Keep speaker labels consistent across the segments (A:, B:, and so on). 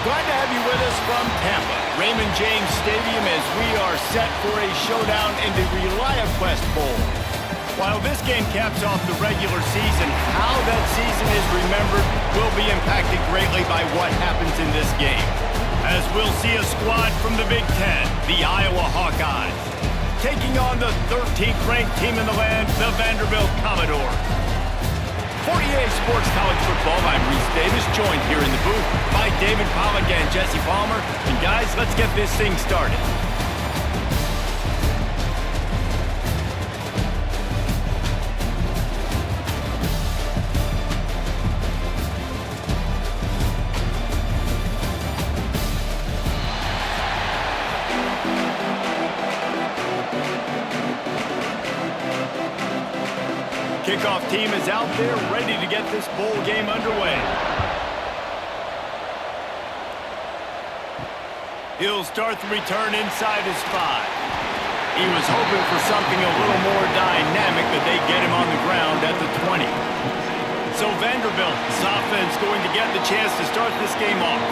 A: Glad to have you with us from Tampa, Raymond James Stadium, as we are set for a showdown in the ReliaQuest Bowl. While this game caps off the regular season, how that season is remembered will be impacted greatly by what happens in this game. As we'll see a squad from the Big Ten, the Iowa Hawkeyes, taking on the 13th ranked team in the land, the Vanderbilt Commadores. For EA Sports College Football, I'm Reese Davis, joined here in the booth by David Pollack and Jesse Palmer. And guys, let's get this thing started. Kickoff team is out there, ready to get this bowl game underway. He'll start the return inside his 5. He was hoping for something a little more dynamic, but they get him on the ground at the 20. So Vanderbilt's offense going to get the chance to start this game off.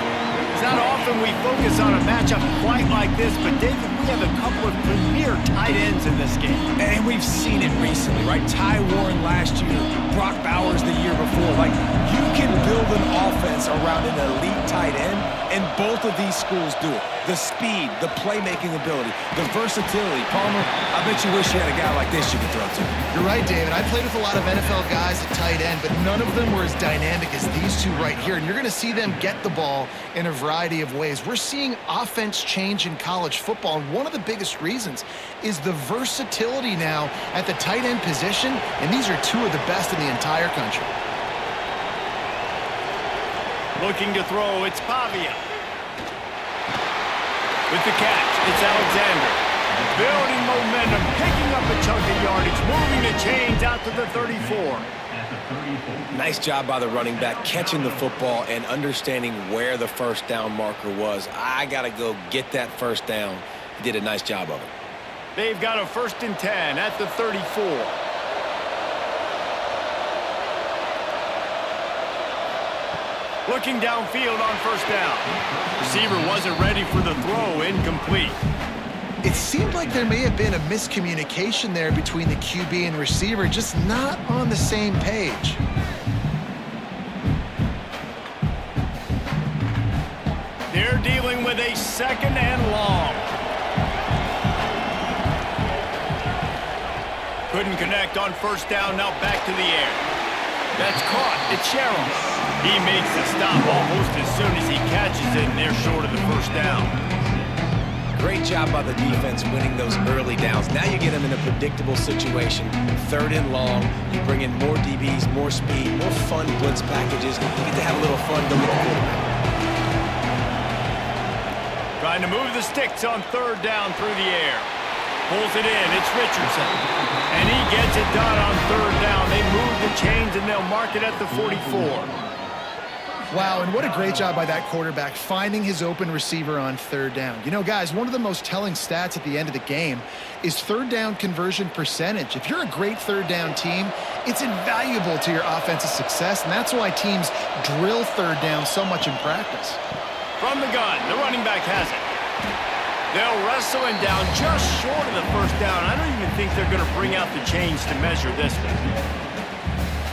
A: It's not often we focus on a matchup quite like this, but David, we have a couple of premier tight ends in this game.
B: And we've seen it recently, right? Ty Warren last year, Brock Bowers the year before. Like, you can build an offense around an elite tight end, and both of these schools do it. The speed, the playmaking ability, the versatility. Palmer, I bet you wish you had a guy like this you could throw to.
C: You're right, David. I played with a lot of NFL guys at tight end, but none of them were as dynamic as these two right here. And you're going to see them get the ball in a variety of ways. We're seeing offense change in college football, and one of the biggest reasons is the versatility now at the tight end position, and these are two of the best in the entire country.
A: Looking to throw, it's Pavia. With the catch, it's Alexander. Building momentum, picking up a chunk of yardage, moving the chains out to the 34.
B: Nice job by the running back, catching the football and understanding where the first down marker was. I got to go get that first down. He did a nice job of it.
A: They've got a 1st and 10 at the 34. Looking downfield on 1st down. Receiver wasn't ready for the throw, incomplete.
C: It seemed like there may have been a miscommunication there between the QB and receiver, just not on the same page.
A: They're dealing with a 2nd and long. Couldn't connect on 1st down, now back to the air. That's caught, it's Sherrill. He makes the stop almost as soon as he catches it, and they're short of the 1st down.
B: Great job by the defense winning those early downs. Now you get them in a predictable situation. 3rd and long, you bring in more DBs, more speed, more fun blitz packages. You get to have a little fun, go get the quarterback.
A: Trying to move the sticks on 3rd down through the air. Pulls it in, it's Richardson. And he gets it done on 3rd down. They move the chains and they'll mark it at the 44.
C: Wow, and what a great job by that quarterback finding his open receiver on 3rd down. You know, guys, one of the most telling stats at the end of the game is 3rd down conversion percentage. If you're a great 3rd down team, it's invaluable to your offensive success, and that's why teams drill 3rd down so much in practice.
A: From the gun, the running back has it. They'll wrestle him down just short of the 1st down. I don't even think they're going to bring out the chains to measure this one.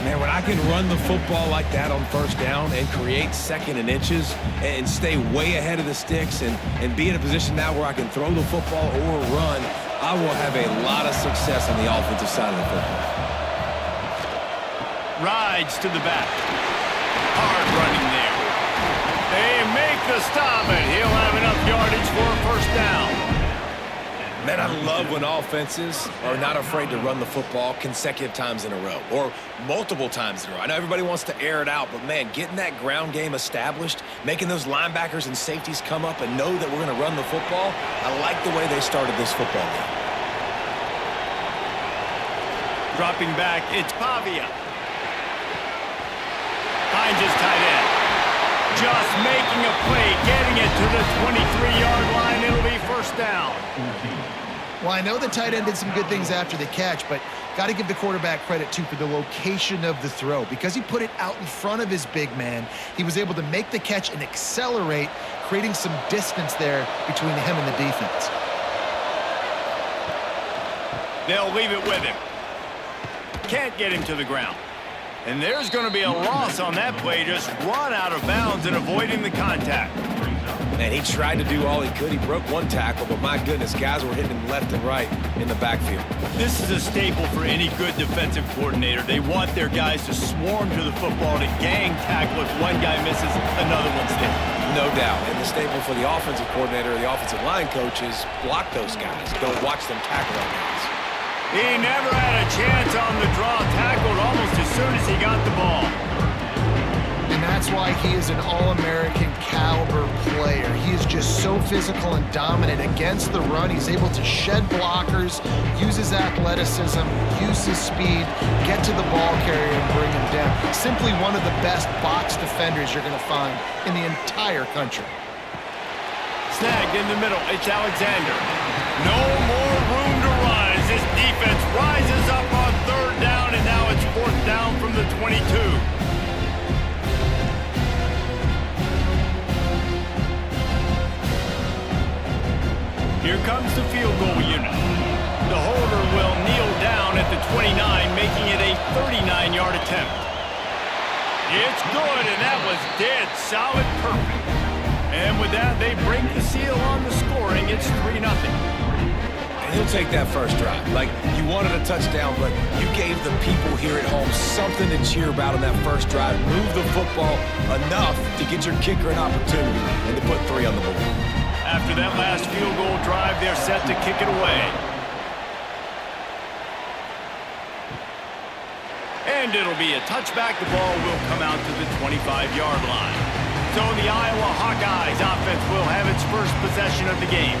B: Man, when I can run the football like that on 1st down and create 2nd and inches and stay way ahead of the sticks and be in a position now where I can throw the football or run, I will have a lot of success on the offensive side of the football.
A: Rides to the back. Hard running there. They make the stop, and he'll have enough yardage for a 1st down.
B: Man, I love when offenses are not afraid to run the football consecutive times in a row or multiple times in a row. I know everybody wants to air it out, but, man, getting that ground game established, making those linebackers and safeties come up and know that we're going to run the football, I like the way they started this football game.
A: Dropping back, it's Pavia. Finds his tight end. Just making a play, getting it to the 23-yard line. It'll be 1st down.
C: Well, I know the tight end did some good things after the catch, but got to give the quarterback credit, too, for the location of the throw. Because he put it out in front of his big man, he was able to make the catch and accelerate creating some distance there between him and the defense.
A: They'll leave it with him. Can't get him to the ground. And there's going to be a loss on that play, just run out of bounds and avoiding the contact.
B: Man, he tried to do all he could. He broke one tackle, but my goodness, guys were hitting him left and right in the backfield.
A: This is a staple for any good defensive coordinator. They want their guys to swarm to the football, to gang tackle. If one guy misses, another one's there.
B: No doubt. And the staple for the offensive coordinator or the offensive line coach is block those guys. Don't watch them tackle our guys.
A: He never had a chance on the draw, tackled almost as soon as he got the ball.
C: And that's why he is an All-American caliber player. He is just so physical and dominant against the run. He's able to shed blockers, use his athleticism, use his speed, get to the ball carrier and bring him down. Simply one of the best box defenders you're going to find in the entire country.
A: Snagged in the middle. It's Alexander. No more room to run as this defense rises up on third down, and now it's fourth down from the 22. Here comes the field goal unit. The holder will kneel down at the 29, making it a 39-yard attempt. It's good, and that was dead solid perfect. And with that, they break the seal on the scoring. It's 3-0.
B: And he'll take that first drive. Like, you wanted a touchdown, but you gave the people here at home something to cheer about on that first drive. Move the football enough to get your kicker an opportunity and to put 3 on the board.
A: After that last field goal drive, they're set to kick it away. And it'll be a touchback. The ball will come out to the 25-yard line. So the Iowa Hawkeyes offense will have its first possession of the game.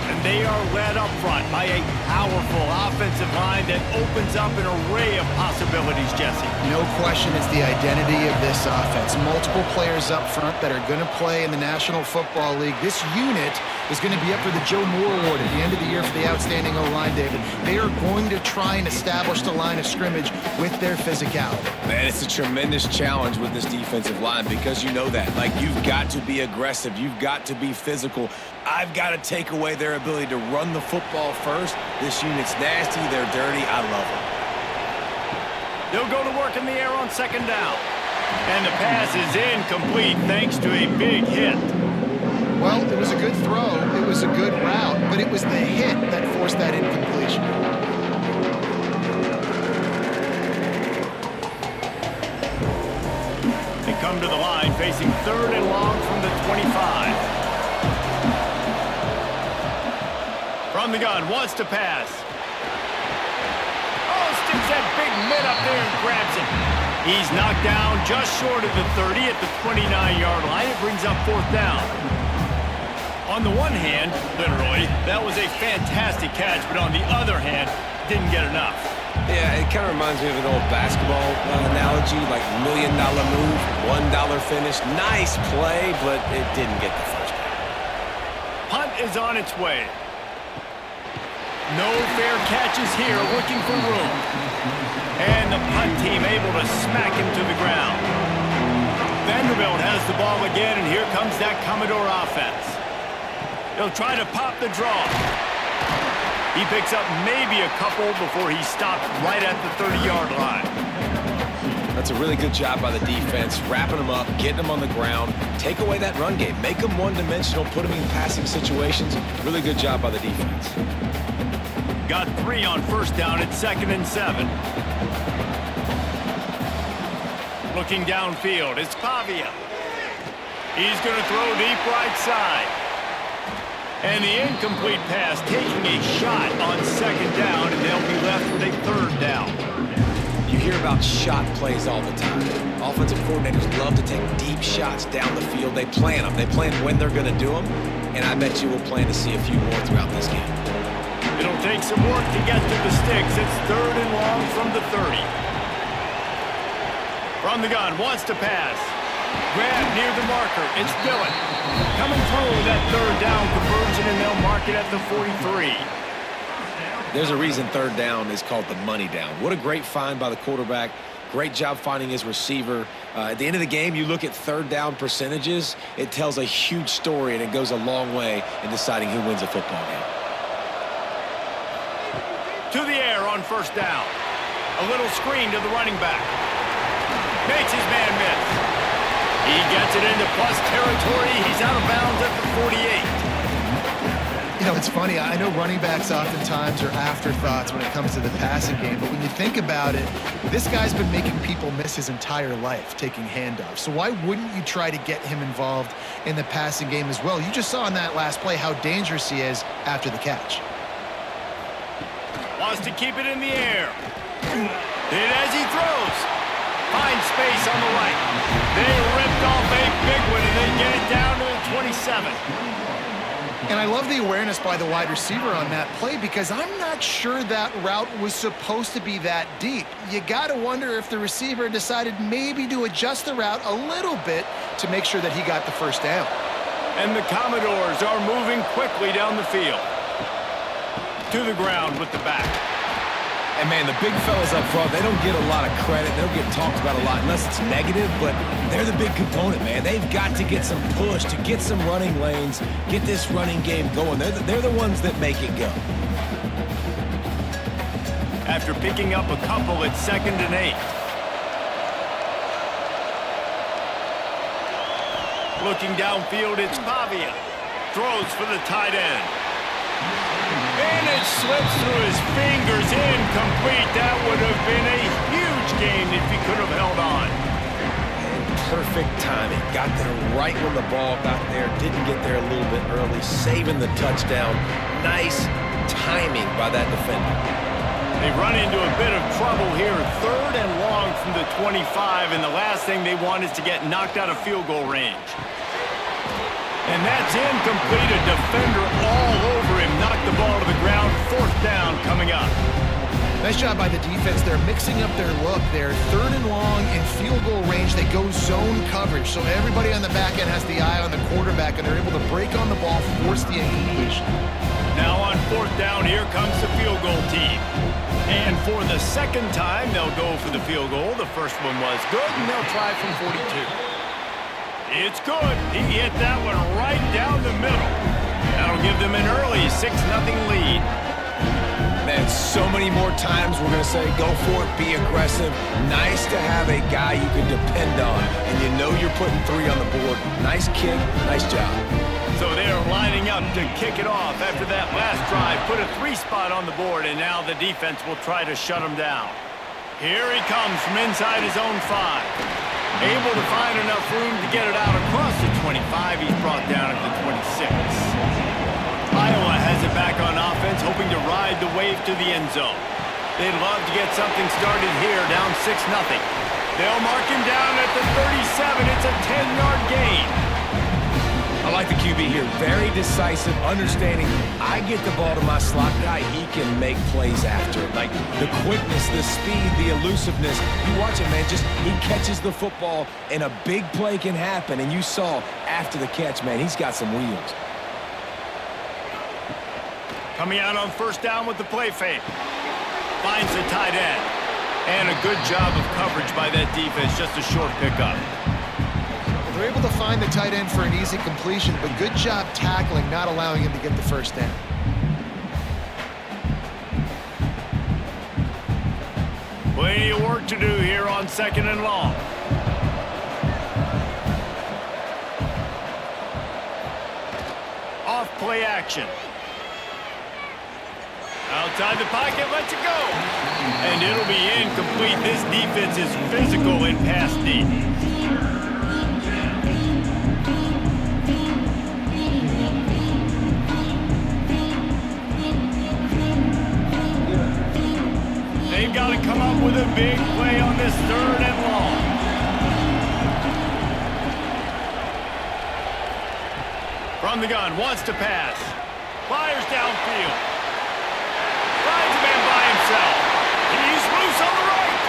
A: And they are led up front by a powerful offensive line that opens up an array of possibilities, Jesse.
C: No question it's the identity of this offense. Multiple players up front that are going to play in the National Football League. This unit is going to be up for the Joe Moore Award at the end of the year for the outstanding O-line, David. They are going to try and establish the line of scrimmage with their physicality.
B: Man, it's a tremendous challenge with this defensive line because you know that. Like, you've got to be aggressive. You've got to be physical. I've got to take away their ability to run the football first. This unit's nasty. They're dirty. I love them.
A: They'll go to work in the air on second down. And the pass is incomplete thanks to a big hit.
C: Well, it was a good throw. It was a good route, but it was the hit that forced that incompletion.
A: They come to the line facing third and long from the 25. From the gun, wants to pass. Oh, sticks that big mid up there and grabs it. He's knocked down just short of the 30 at the 29-yard line. It brings up fourth down. On the one hand, literally, that was a fantastic catch, but on the other hand, didn't get enough.
B: Yeah, it kind of reminds me of an old basketball analogy, like $1 million move, $1 finish. Nice play, but it didn't get the first down.
A: Punt is on its way. No fair catches here, looking for room. And the punt team able to smack him to the ground. Vanderbilt has the ball again, and here comes that Commodore offense. He'll try to pop the draw. He picks up maybe a couple before he stopped right at the 30-yard line.
B: That's a really good job by the defense, wrapping them up, getting them on the ground, take away that run game, make them one-dimensional, put them in passing situations. Really good job by the defense.
A: Got 3 on first down at 2nd and 7. Looking downfield, it's Pavia. He's going to throw deep right side. And the incomplete pass taking a shot on second down, and they'll be left with a third down.
B: You hear about shot plays all the time. Offensive coordinators love to take deep shots down the field. They plan them. They plan when they're going to do them, and I bet you we'll plan to see a few more throughout this game.
A: It'll take some work to get to the sticks. It's third and long from the 30. From the gun, wants to pass. Grab near the marker. It's Dillon. Coming through that third down conversion, and they'll mark it at the 43.
B: There's a reason third down is called the money down. What a great find by the quarterback. Great job finding his receiver. At the end of the game, you look at third down percentages. It tells a huge story, and it goes a long way in deciding who wins a football game.
A: To the air on first down. A little screen to the running back. Makes his man miss. He gets it into plus territory. He's out of bounds at the 48.
C: You know, it's funny. I know running backs oftentimes are afterthoughts when it comes to the passing game, but when you think about it, this guy's been making people miss his entire life taking handoffs. So why wouldn't you try to get him involved in the passing game as well? You just saw in that last play how dangerous he is after the catch.
A: Wants to keep it in the air. And as he throws, finds space on the right. They ripped off a big one, and they get it down to the 27.
C: And I love the awareness by the wide receiver on that play because I'm not sure that route was supposed to be that deep. You got to wonder if the receiver decided maybe to adjust the route a little bit to make sure that he got the first down.
A: And the Commodores are moving quickly down the field. To the ground with the back.
B: And, man, the big fellas up front, they don't get a lot of credit. They don't get talked about a lot unless it's negative, but they're the big component, man. They've got to get some push, to get some running lanes, get this running game going. They're the ones that make it go.
A: After picking up a couple at 2nd and 8. Looking downfield, it's Pavia. Throws for the tight end. And it slips through his fingers, incomplete. That would have been a huge gain if he could have held on.
B: Perfect timing. Got there right when the ball got there. Didn't get there a little bit early. Saving the touchdown. Nice timing by that defender.
A: They run into a bit of trouble here. 3rd and long from the 25, and the last thing they want is to get knocked out of field goal range. And that's incomplete. A defender all over him. Knocked the ball to the ground. 4th down coming up.
C: Nice job by the defense. They're mixing up their look. They're 3rd and long in field goal range. They go zone coverage. So everybody on the back end has the eye on the quarterback, and they're able to break on the ball, force the incompletion.
A: Now on 4th down, here comes the field goal team. And for the 2nd time, they'll go for the field goal. The first one was good, and they'll try from 42. It's good. He hit that one right down the middle. That'll give them an early 6-0 lead.
B: Man, so many more times we're going to say, go for it, be aggressive. Nice to have a guy you can depend on, and you know you're putting 3 on the board. Nice kick, nice job.
A: So they're lining up to kick it off after that last drive. Put a 3 spot on the board, and now the defense will try to shut him down. Here he comes from inside his own 5. Able to find enough room to get it out across the 25. He's brought down at the 26. Iowa has it back on offense, hoping to ride the wave to the end zone. They'd love to get something started here, down 6-0. They'll mark him down at the 37. It's a 10-yard gain.
B: I like the QB here. Very decisive, understanding I get the ball to my slot guy, he can make plays after. Like the quickness, the speed, the elusiveness. You watch it, man. Just he catches the football, and a big play can happen. And you saw after the catch, man, he's got some wheels.
A: Coming out on 1st down with the play fake. Finds the tight end. And a good job of coverage by that defense. Just a short pickup.
C: They're able to find the tight end for an easy completion, but good job tackling, not allowing him to get the first down.
A: Plenty of work to do here on 2nd and long. Off play action. Outside the pocket, lets it go. And it'll be incomplete. This defense is physical in pass deep. They've got to come up with a big play on this 3rd and long. From the gun, wants to pass. Fires downfield. Finds a man by himself. He's loose on the right.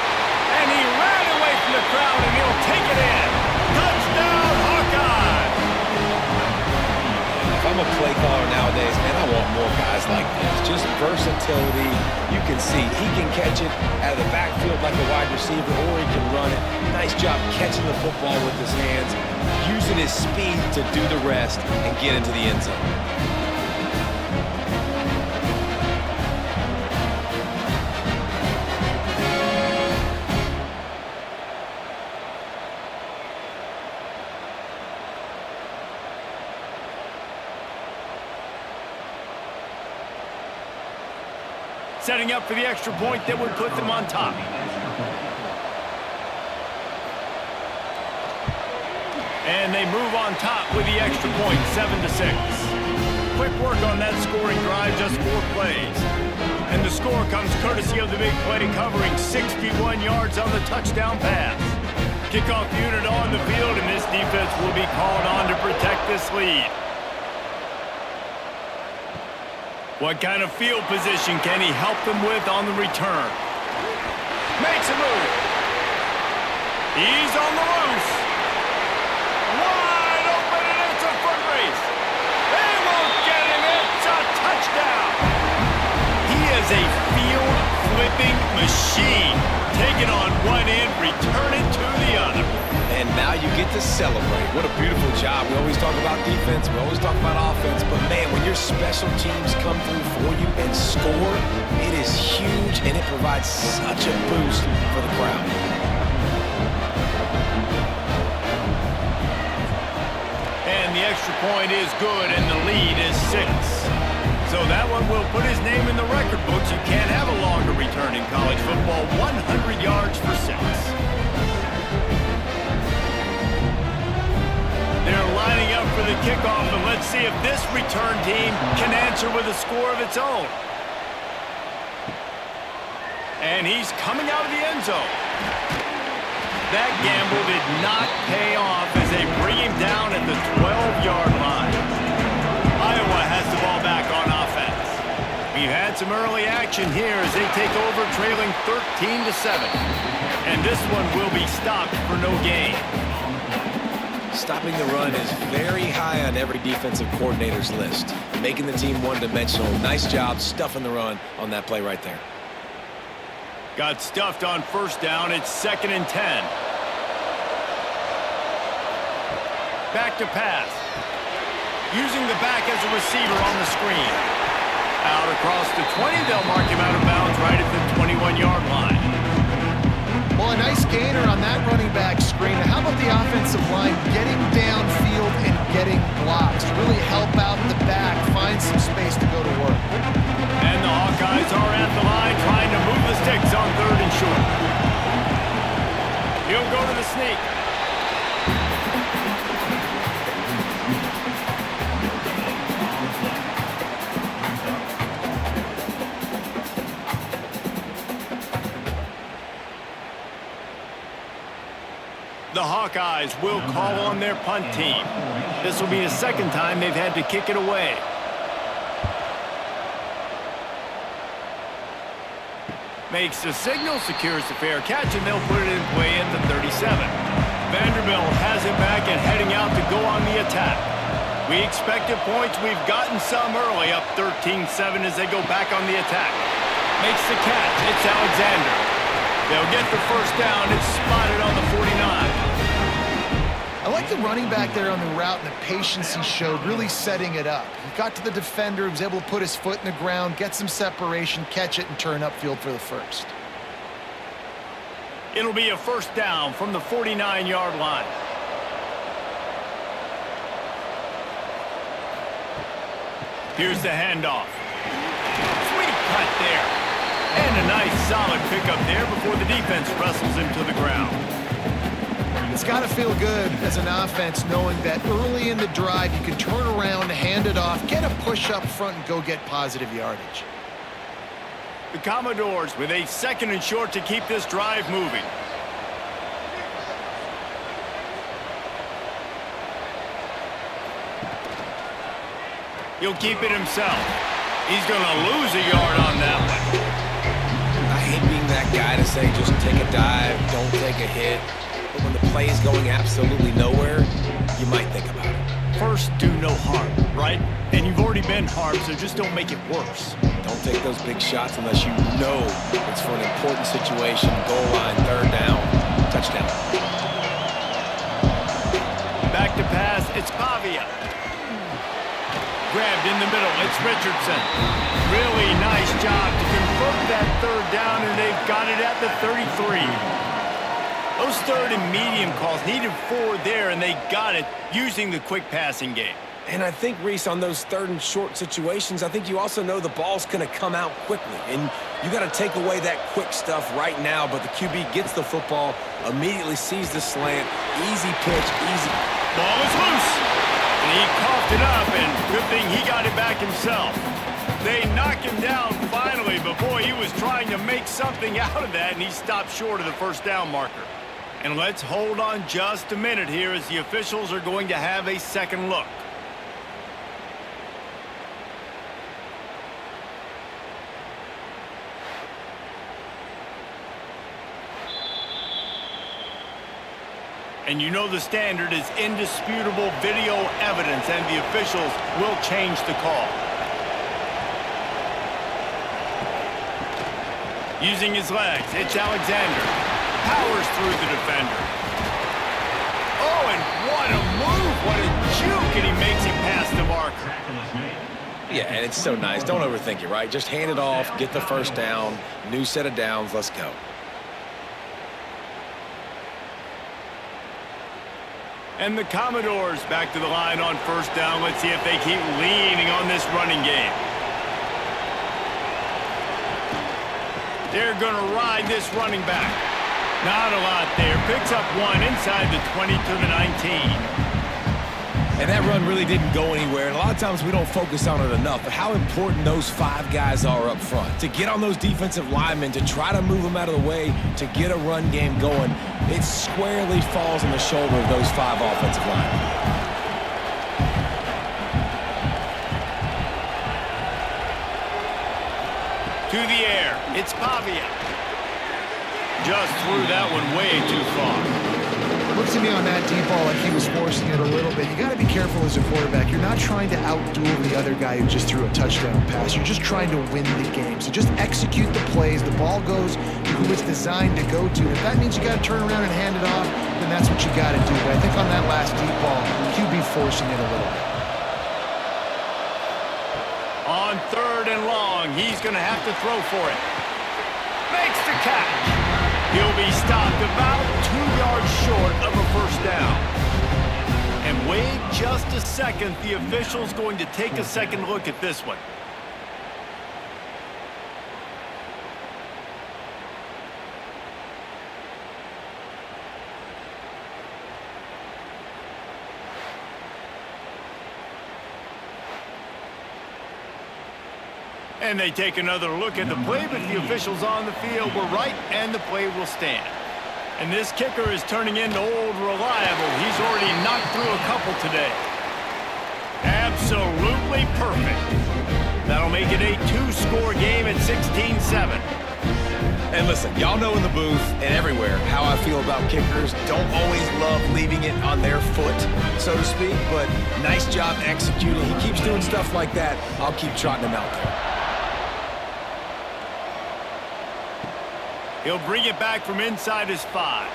A: And he ran away from the crowd, and he'll take it in. Touchdown, Hawkeyes!
B: If I'm a play caller nowadays, man, I want more guys like this. Just versatility. You can see he can catch it out of the backfield like a wide receiver, or he can run it. Nice job catching the football with his hands, using his speed to do the rest and get into the end zone.
A: Setting up for the extra point that would put them on top. And they move on top with the extra point, 7-6. Quick work on that scoring drive, just 4 plays. And the score comes courtesy of the big play, covering 61 yards on the touchdown pass. Kickoff unit on the field, and this defense will be called on to protect this lead. What kind of field position can he help them with on the return? Makes a move. He's on the loose. Wide open, and it's a foot race. They won't get him. It's a touchdown. He is a field-flipping machine. Take it on one end, return it to the other.
B: And now you get to celebrate. What a beautiful job. We always talk about defense. We always talk about offense. But, man, when your special teams come through for you and score, it is huge, and it provides such a boost for the crowd.
A: And the extra point is good, and the lead is 6. So that one will put his name in the record books. You can't have a longer return in college football. 100 yards for 6. They're lining up for the kickoff, and let's see if this return team can answer with a score of its own. And he's coming out of the end zone. That gamble did not pay off as they bring him down at the 12-yard line. Iowa has the ball back on offense. We've had some early action here as they take over, trailing 13-7. And this one will be stopped for no gain.
B: Stopping the run is very high on every defensive coordinator's list. Making the team one-dimensional. Nice job stuffing the run on that play right there.
A: Got stuffed on first down. It's 2nd and 10. Back to pass. Using the back as a receiver on the screen. Out across the 20. They'll mark him out of bounds right at the 21-yard line.
C: Well, a nice gainer on that running back screen. Now, how about the offensive line getting downfield and getting blocks to really help out the back, find some space to go to work.
A: And the Hawkeyes are at the line trying to move the sticks on 3rd and short. He'll go to the sneak. The Hawkeyes will call on their punt team. This will be the 2nd time they've had to kick it away. Makes the signal, secures the fair catch, and they'll put it in play at the 37. Vanderbilt has it back and heading out to go on the attack. We expected points. We've gotten some early, up 13-7 as they go back on the attack. Makes the catch. It's Alexander. They'll get the first down. It's spotted on the 49.
C: I like the running back there on the route and the patience he showed, really setting it up. He got to the defender, was able to put his foot in the ground, get some separation, catch it, and turn upfield for the first.
A: It'll be a first down from the 49-yard line. Here's the handoff. Sweet cut there. And a nice solid pickup there before the defense wrestles him to the ground.
C: It's got to feel good as an offense knowing that early in the drive you can turn around, hand it off, get a push up front, and go get positive yardage.
A: The Commodores with a 2nd and short to keep this drive moving. He'll keep it himself. He's going to lose a yard on that one.
B: I hate being that guy to say just take a dive, don't take a hit. But when the play is going absolutely nowhere, you might think about it.
A: First, do no harm, right? And you've already been harmed, so just don't make it worse.
B: Don't take those big shots unless you know it's for an important situation. Goal line, third down, touchdown.
A: Back to pass, it's Pavia. Grabbed in the middle, it's Richardson. Really nice job to convert that third down, and they've got it at the 33. Those third and medium calls needed 4 there, and they got it using the quick passing game.
B: And I think, Reese, on those third and short situations, I think you also know the ball's going to come out quickly. And you got to take away that quick stuff right now, but the QB gets the football, immediately sees the slant, easy pitch, easy.
A: Ball is loose. And he coughed it up, and good thing he got it back himself. They knock him down finally, but boy, he was trying to make something out of that, and he stopped short of the first down marker. And let's hold on just a minute here as the officials are going to have a second look. And you know the standard is indisputable video evidence, and the officials will change the call. Using his legs, it's Alexander. Powers through the defender. Oh, and what a move, what a juke, and he makes it past the marker.
B: Yeah, and it's so nice. Don't overthink it, right? Just hand it off, get the first down, new set of downs, let's go.
A: And the Commodores back to the line on first down. Let's see if they keep leaning on this running game. They're going to ride this running back. Not a lot there. Picks up 1 inside the 20 to the 19.
B: And that run really didn't go anywhere. And a lot of times we don't focus on it enough. But how important those 5 guys are up front. To get on those defensive linemen, to try to move them out of the way, to get a run game going, it squarely falls on the shoulder of those 5 offensive linemen.
A: To the air, it's Pavia. Just threw that one way too far.
C: Looks to me on that deep ball like he was forcing it a little bit. You got to be careful as a quarterback. You're not trying to outduel the other guy who just threw a touchdown pass. You're just trying to win the game. So just execute the plays. The ball goes to who it's designed to go to. If that means you got to turn around and hand it off, then that's what you got to do. But I think on that last deep ball, QB forcing it a little bit.
A: On third and long, he's going to have to throw for it. Makes the catch. He'll be stopped about 2 yards short of a first down. And wait just a second. The official's going to take a second look at this one. And they take another look at the play, but the officials on the field were right, and the play will stand. And this kicker is turning into old reliable. He's already knocked through a couple today. Absolutely perfect. That'll make it a 2-score game at 16-7.
B: And listen, y'all know in the booth and everywhere how I feel about kickers. Don't always love leaving it on their foot, so to speak, but nice job executing. He keeps doing stuff like that. I'll keep trotting him out there.
A: He'll bring it back from inside his 5.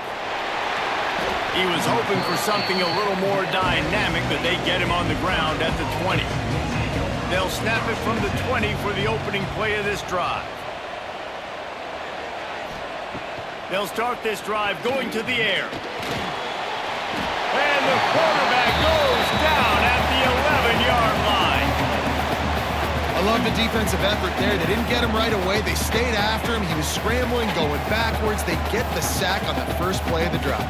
A: He was hoping for something a little more dynamic, but they get him on the ground at the 20. They'll snap it from the 20 for the opening play of this drive. They'll start this drive going to the air. And the quarterback goes down at the 11-yard line.
C: I love the defensive effort there. They didn't get him right away. They stayed after him. He was scrambling, going backwards. They get the sack on the first play of the drive.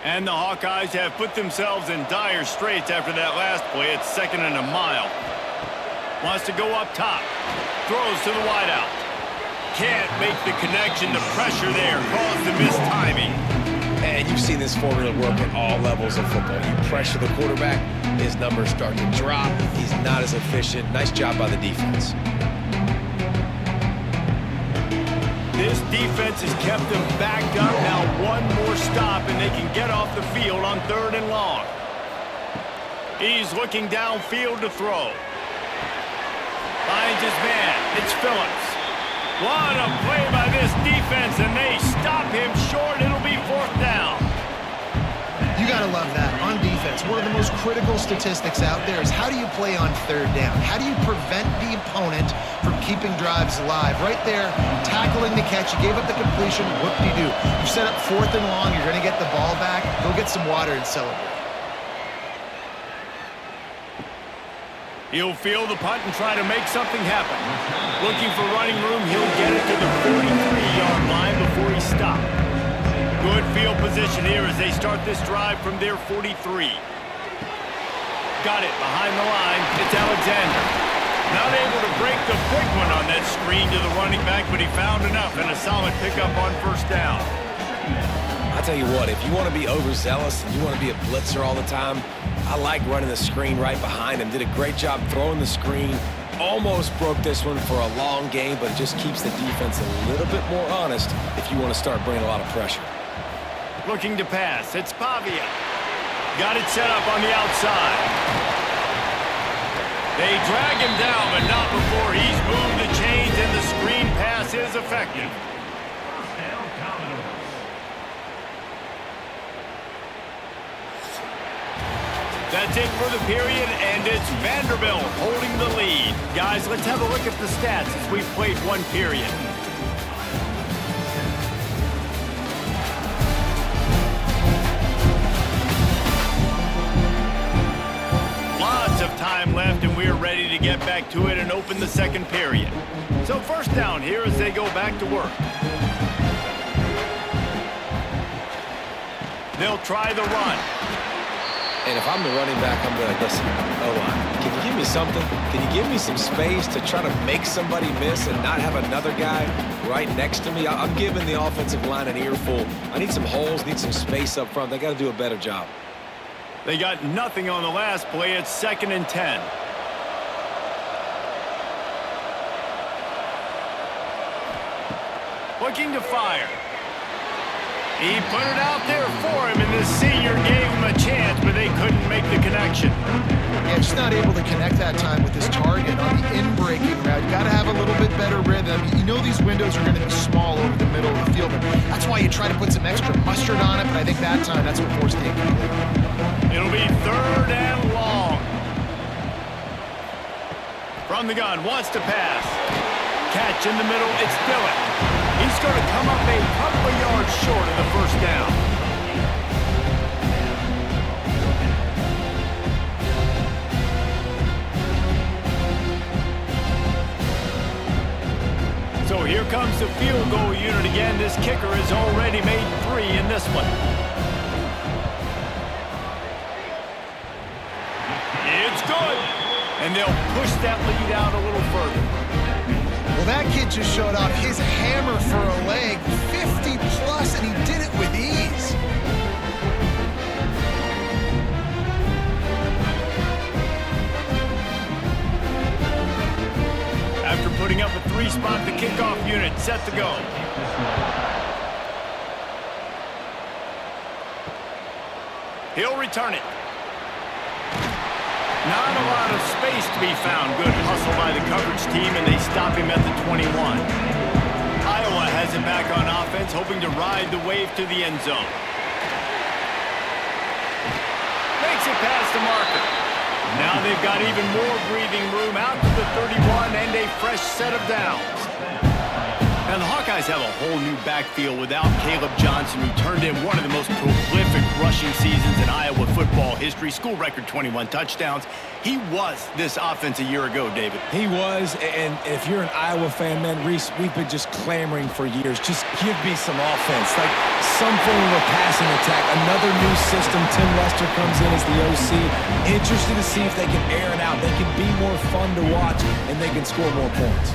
A: And the Hawkeyes have put themselves in dire straits after that last play. It's 2nd and a mile. Wants to go up top. Throws to the wideout. Can't make the connection. The pressure there caused the missed timing.
B: And you've seen this formula work at all levels of football. You pressure the quarterback, his numbers start to drop. He's not as efficient. Nice job by the defense.
A: This defense has kept them backed up. Now one more stop, and they can get off the field on 3rd and long. He's looking downfield to throw. Finds his man. It's Phillips. What a play by this defense, and they stop him short. It'll be 4th down.
C: You got to love that. On defense, one of the most critical statistics out there is how do you play on 3rd down? How do you prevent the opponent from keeping drives alive? Right there, tackling the catch. You gave up the completion. Whoop-de-doo. You set up 4th and long. You're going to get the ball back. Go get some water and celebrate.
A: He'll field the punt and try to make something happen. Looking for running room, he'll get it to the 43-yard line before he stopped. Good field position here as they start this drive from their 43. Got it behind the line. It's Alexander. Not able to break the big one on that screen to the running back, but he found enough and a solid pickup on 1st down.
B: I'll tell you what, if you want to be overzealous and you want to be a blitzer all the time, I like running the screen right behind him. Did a great job throwing the screen. Almost broke this one for a long game, but it just keeps the defense a little bit more honest if you want to start bringing a lot of pressure.
A: Looking to pass. It's Pavia. Got it set up on the outside. They drag him down, but not before he's moved the chains, and the screen pass is effective. That's it for the period, and it's Vanderbilt holding the lead. Guys, let's have a look at the stats as we've played one period. Lots of time left, and we're ready to get back to it and open the 2nd period. So 1st down here as they go back to work. They'll try the run.
B: And if I'm the running back, I'm going to listen. O-line, can you give me something? Can you give me some space to try to make somebody miss and not have another guy right next to me? I'm giving the offensive line an earful. I need some holes, need some space up front. They got to do a better job.
A: They got nothing on the last play. It's 2nd and 10. Looking to fire. He put it out there for him, and this senior gave him a chance, but they couldn't make the connection.
C: Yeah, just not able to connect that time with his target on the in-breaking route. You got to have a little bit better rhythm. You know these windows are going to be small over the middle of the field. That's why you try to put some extra mustard on it, but I think that time that's what forced the incomplete.
A: It'll be 3rd and long. From the gun, wants to pass. Catch in the middle, it's Dillon. He's going to come up a couple of yards short of the 1st down. So here comes the field goal unit again. This kicker has already made 3 in this one. It's good. And they'll push that lead out a little further.
C: Well, that kid just showed off his hammer for a leg, 50 plus, and he did it with ease.
A: After putting up a 3-spot, the kickoff unit set to go. He'll return it. Not a lot of space to be found. Good hustle by the coverage team, and they stop him at the 21. Iowa has it back on offense, hoping to ride the wave to the end zone. Makes it past the marker. Now they've got even more breathing room out to the 31 and a fresh set of downs. Now the Hawkeyes have a whole new backfield without Caleb Johnson, who turned in one of the most prolific rushing seasons in Iowa football history. School record 21 touchdowns. He was this offense a year ago, David.
B: He was, and if you're an Iowa fan, man, Reese, we've been just clamoring for years. Just give me some offense, like some form of a passing attack. Another new system. Tim Lester comes in as the OC. Interested to see if they can air it out. They can be more fun to watch, and they can score more points.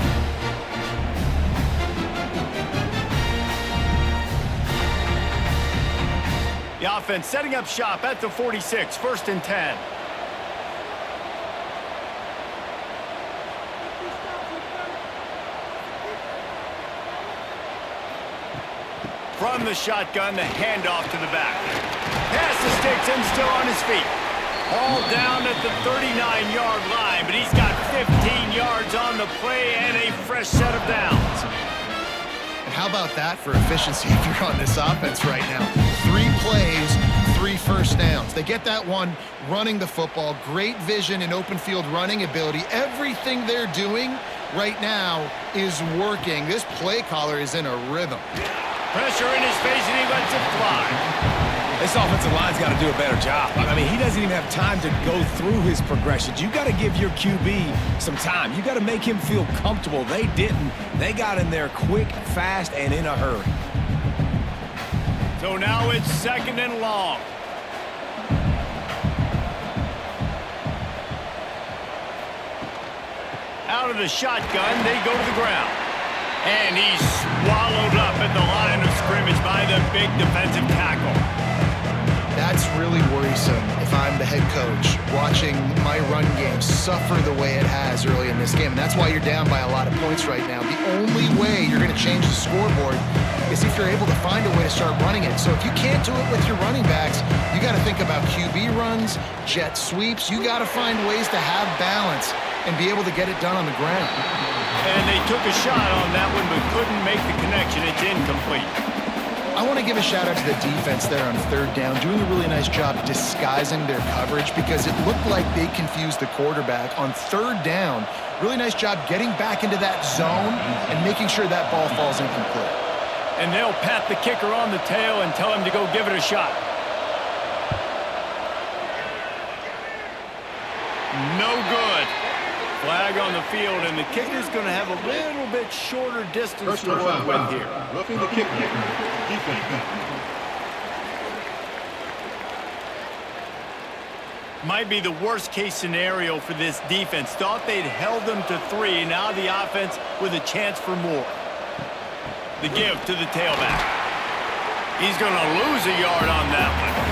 A: The offense setting up shop at the 46, 1st and 10. From the shotgun, the handoff to the back. Pass the sticks and still on his feet. All down at the 39-yard line, but he's got 15 yards on the play and a fresh set of downs.
C: And how about that for efficiency if you're on this offense right now? 3 plays, 3 first downs. They get that one running the football, great vision and open field running ability. Everything they're doing right now is working. This play caller is in a rhythm.
A: Pressure in his face, and he lets it fly.
B: This offensive line's got to do a better job. I mean, he doesn't even have time to go through his progressions. You got to give your QB some time. You got to make him feel comfortable. They didn't. They got in there quick, fast, and in a hurry.
A: So now it's 2nd and long. Out of the shotgun, they go to the ground. And he's swallowed up at the line of scrimmage by the big defensive tackle.
C: That's really worrisome if I'm the head coach watching my run game suffer the way it has early in this game. And that's why you're down by a lot of points right now. The only way you're going to change the scoreboard is if you're able to find a way to start running it. So if you can't do it with your running backs, you got to think about QB runs, jet sweeps. You got to find ways to have balance and be able to get it done on the ground.
A: And they took a shot on that one, but couldn't make the connection. It's incomplete.
C: I want to give a shout out to the defense there on 3rd down, doing a really nice job disguising their coverage because it looked like they confused the quarterback on 3rd down. Really nice job getting back into that zone and making sure that ball falls incomplete.
A: And they'll pat the kicker on the tail and tell him to go give it a shot. No good. Flag on the field, and the kicker's going to have a little bit shorter distance to work with here.
D: Roughing the kick. Defense.
A: Might be the worst-case scenario for this defense. Thought they'd held them to 3. Now the offense with a chance for more. The give to the tailback. He's going to lose a yard on that one.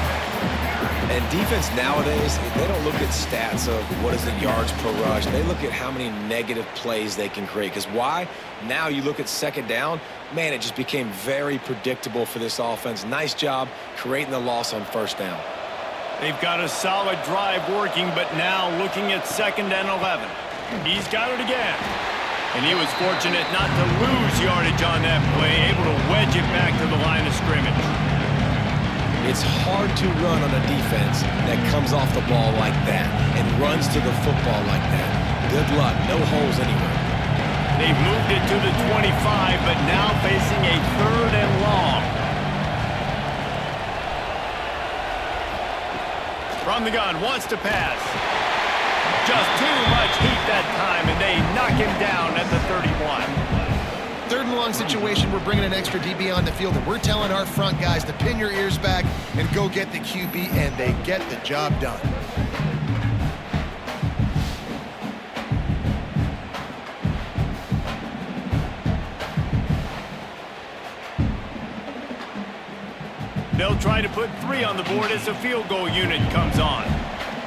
B: And defense nowadays, they don't look at stats of what is the yards per rush. They look at how many negative plays they can create. Because why? Now you look at 2nd down, man, it just became very predictable for this offense. Nice job creating the loss on 1st down.
A: They've got a solid drive working, but now looking at 2nd and 11. He's got it again. And he was fortunate not to lose yardage on that play, able to wedge it back to the line of scrimmage.
B: It's hard to run on a defense that comes off the ball like that and runs to the football like that. Good luck. No holes anywhere.
A: They've moved it to the 25, but now facing a 3rd and long. From the gun, wants to pass. Just too much heat that time, and they knock him down at the 31.
C: 3rd and long situation, we're bringing an extra DB on the field, and we're telling our front guys to pin your ears back and go get the QB, and they get the job done.
A: They'll try to put 3 on the board as the field goal unit comes on.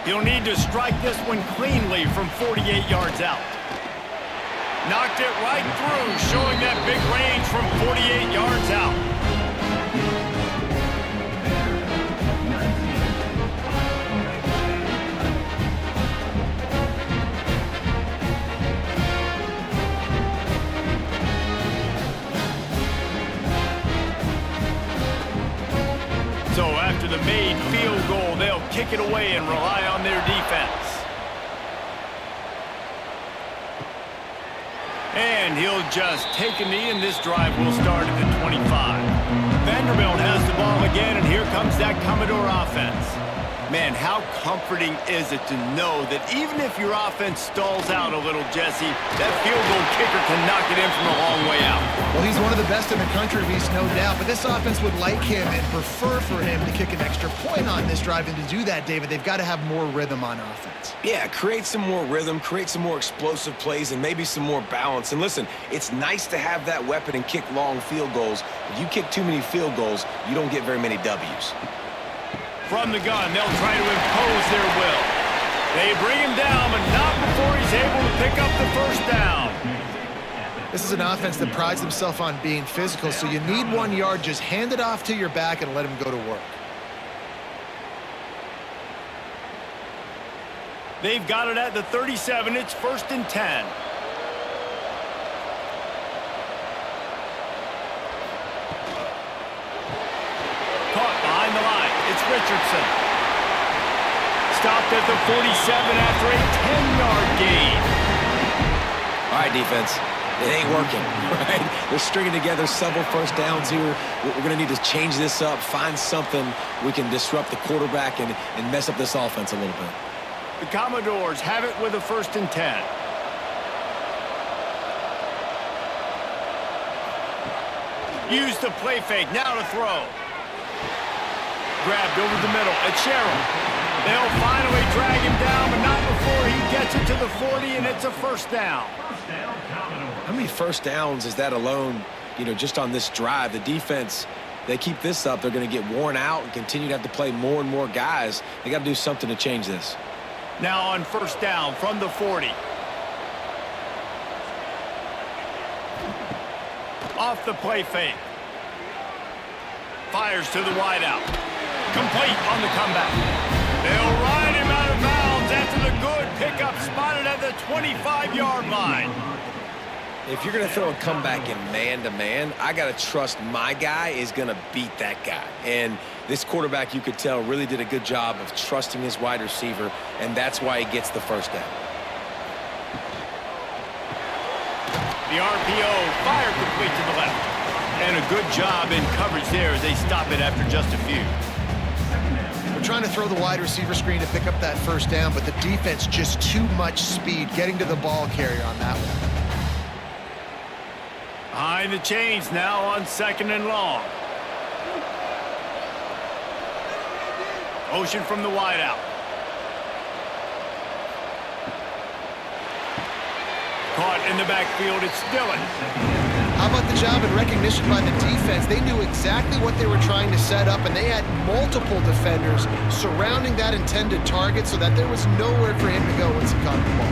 A: He'll need to strike this one cleanly from 48 yards out. Knocked it right through, showing that big range from 48 yards out. So after the made field goal, they'll kick it away and rely on their defense. And he'll just take a knee, and this drive will start at the 25. Vanderbilt has the ball again, and here comes that Commodore offense. Man, how comforting is it to know that even if your offense stalls out a little, Jesse, that field goal kicker can knock it in from a long way out.
C: Well, he's one of the best in the country, Reese, no doubt. But this offense would like him and prefer for him to kick an extra point on this drive. And to do that, David, they've got to have more rhythm on offense.
B: Yeah, create some more rhythm, create some more explosive plays, and maybe some more balance. And listen, it's nice to have that weapon and kick long field goals. If you kick too many field goals, you don't get very many W's.
A: From the gun, they'll try to impose their will. They bring him down, but not before he's able to pick up the first down.
C: This is an offense that prides themselves on being physical, so you need 1 yard. Just hand it off to your back and let him go to work.
A: They've got it at the 37. It's 1st and 10. Caught behind the line. It's Richardson. Stopped at the 47 after a 10-yard gain.
B: All right, defense. It ain't working, right? They're stringing together several first downs here. We're going to need to change this up, find something we can disrupt the quarterback and mess up this offense a little bit.
A: The Commodores have it with a 1st and 10. Use the play fake. Now to throw. Grabbed over the middle. It's Sherrill. They'll finally drag him down, but not before he gets it to the 40, and it's a 1st down.
B: How many first downs is that alone, just on this drive? The defense, they keep this up, they're going to get worn out and continue to have to play more and more guys. They got to do something to change this.
A: Now on 1st down from the 40. Off the play fake. Fires to the wideout. Complete on the comeback. They'll ride him out of bounds after the good pickup, spotted at the 25-yard line.
B: If you're going to throw a comeback in man-to-man, I got to trust my guy is going to beat that guy. And this quarterback, you could tell, really did a good job of trusting his wide receiver, and that's why he gets the 1st down.
A: The RPO fired complete to the left. And a good job in coverage there as they stop it after just a few.
C: They're trying to throw the wide receiver screen to pick up that 1st down, but the defense just too much speed getting to the ball carrier on that one.
A: Behind the chains now on 2nd and long. Motion from the wideout. Caught in the backfield, it's Dillon.
C: How about the job and recognition by the defense? They knew exactly what they were trying to set up, and they had multiple defenders surrounding that intended target so that there was nowhere for him to go once he caught the ball.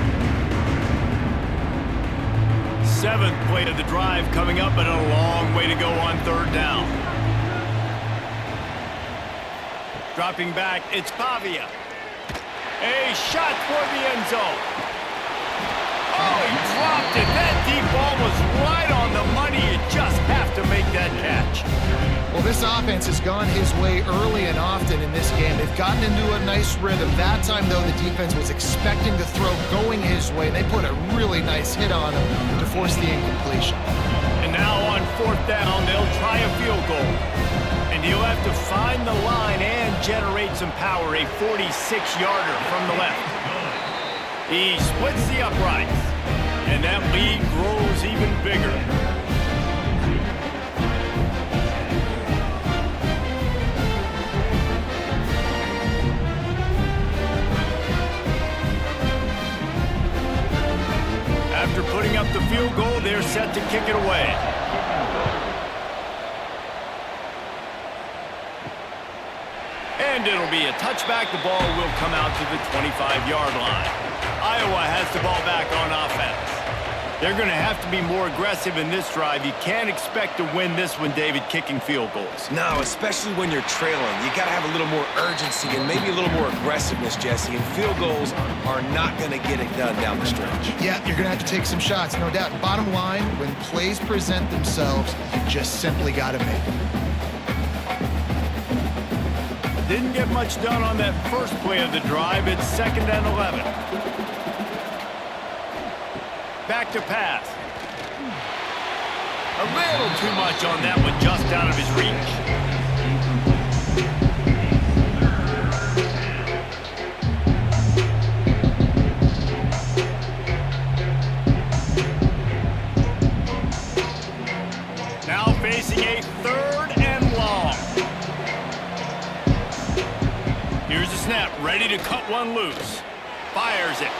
A: 7th play of the drive coming up, and a long way to go on 3rd down. Dropping back, it's Pavia. A shot toward the end zone. Oh, he dropped it. That deep ball was right on the money. You just have to make that catch.
C: Well, this offense has gone his way early and often in this game. They've gotten into a nice rhythm. That time, though, the defense was expecting the throw going his way. They put a really nice hit on him to force the incompletion.
A: And now on 4th down, they'll try a field goal. And he'll have to find the line and generate some power. A 46-yarder from the left. He splits the uprights. And that lead grows even bigger. After putting up the field goal, they're set to kick it away. And it'll be a touchback. The ball will come out to the 25-yard line. Iowa has the ball back on offense. They're going to have to be more aggressive in this drive. You can't expect to win this one, David, kicking field goals.
B: No, especially when you're trailing. You got to have a little more urgency and maybe a little more aggressiveness, Jesse. And field goals are not going to get it done down the stretch.
C: Yeah, you're going to have to take some shots, no doubt. Bottom line, when plays present themselves, you just simply got to make them.
A: Didn't get much done on that first play of the drive. It's 2nd and 11. Back to pass. A little too much on that one, just out of his reach. Now facing a 3rd and long. Here's the snap, ready to cut one loose. Fires it.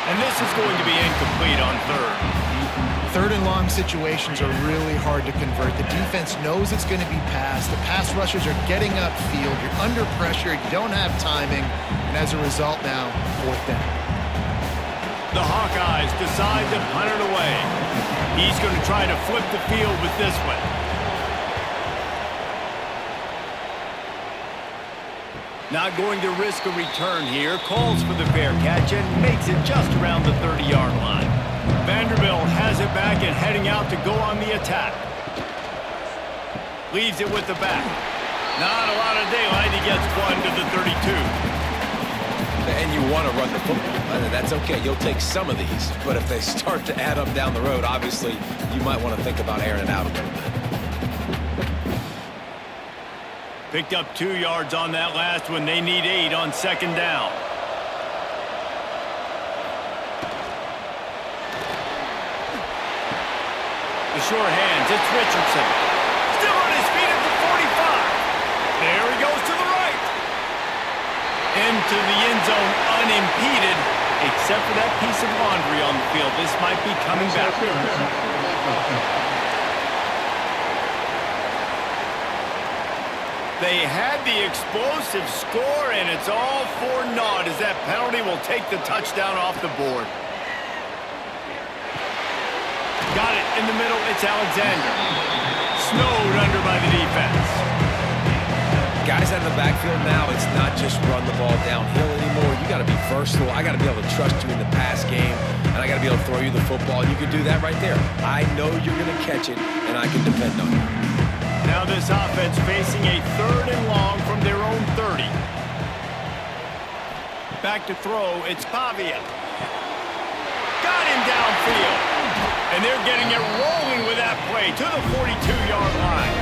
A: And this is going to be incomplete on 3rd.
C: Third and long situations are really hard to convert. The defense knows it's going to be passed. The pass rushers are getting upfield. You're under pressure. You don't have timing. And as a result now, fourth down.
A: The Hawkeyes decide to punt it away. He's going to try to flip the field with this one. Not going to risk a return here. Calls for the fair catch and makes it just around the 30-yard line. Vanderbilt has it back and heading out to go on the attack. Leaves it with the back. Not a lot of daylight. He gets one to the 32.
B: And you want to run the football. That's okay. You'll take some of these. But if they start to add up down the road, obviously, you might want to think about airing it out a little bit.
A: Picked up 2 yards on that last one. They need 8 on second down. The short hands, it's Richardson. Still on his feet at the 45. There he goes to the right. Into the end zone unimpeded, except for that piece of laundry on the field. This might be coming back. They had the explosive score, and it's all for naught as that penalty will take the touchdown off the board. Got it in the middle. It's Alexander. Snowed under by the defense.
B: Guys out in the backfield now, it's not just run the ball downhill anymore. You got to be versatile. I got to be able to trust you in the pass game, and I got to be able to throw you the football. You can do that right there. I know you're going to catch it, and I can depend on you.
A: Now this offense facing a third and long from their own 30. Back to throw. It's Pavia. Got him downfield. And they're getting it rolling with that play to the 42-yard line.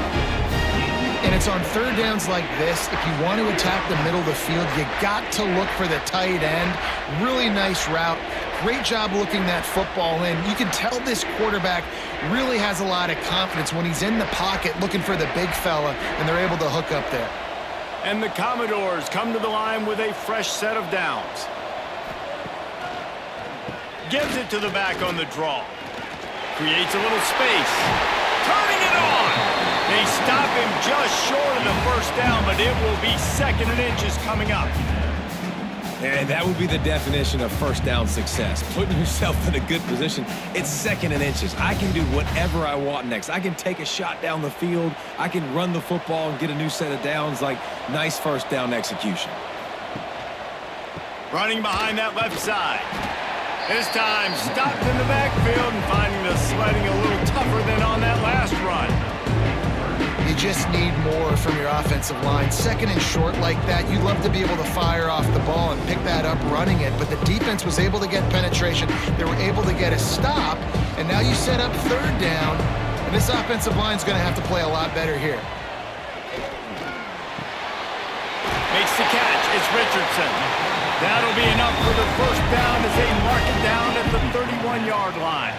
C: And it's on third downs like this. If you want to attack the middle of the field, you got to look for the tight end. Really nice route. Great job looking that football in. You can tell this quarterback really has a lot of confidence when he's in the pocket looking for the big fella, and they're able to hook up there.
A: And the Commodores come to the line with a fresh set of downs. Gives it to the back on the draw. Creates a little space. Turning it on. They stop him just short of the first down, but it will be second and inches coming up.
B: And that would be the definition of first down success. Putting yourself in a good position. It's second and inches. I can do whatever I want next. I can take a shot down the field. I can run the football and get a new set of downs. Like, nice first down execution.
A: Running behind that left side. This time stopped in the backfield and finding the sledding a little tougher than on that last run.
C: You just need more from your offensive line. Second and short like that, you'd love to be able to fire off the ball and pick that up running it, but the defense was able to get penetration. They were able to get a stop, and now you set up third down, and this offensive line's going to have to play a lot better here.
A: Makes the catch. It's Richardson. That'll be enough for the first down as they mark it down at the 31-yard line.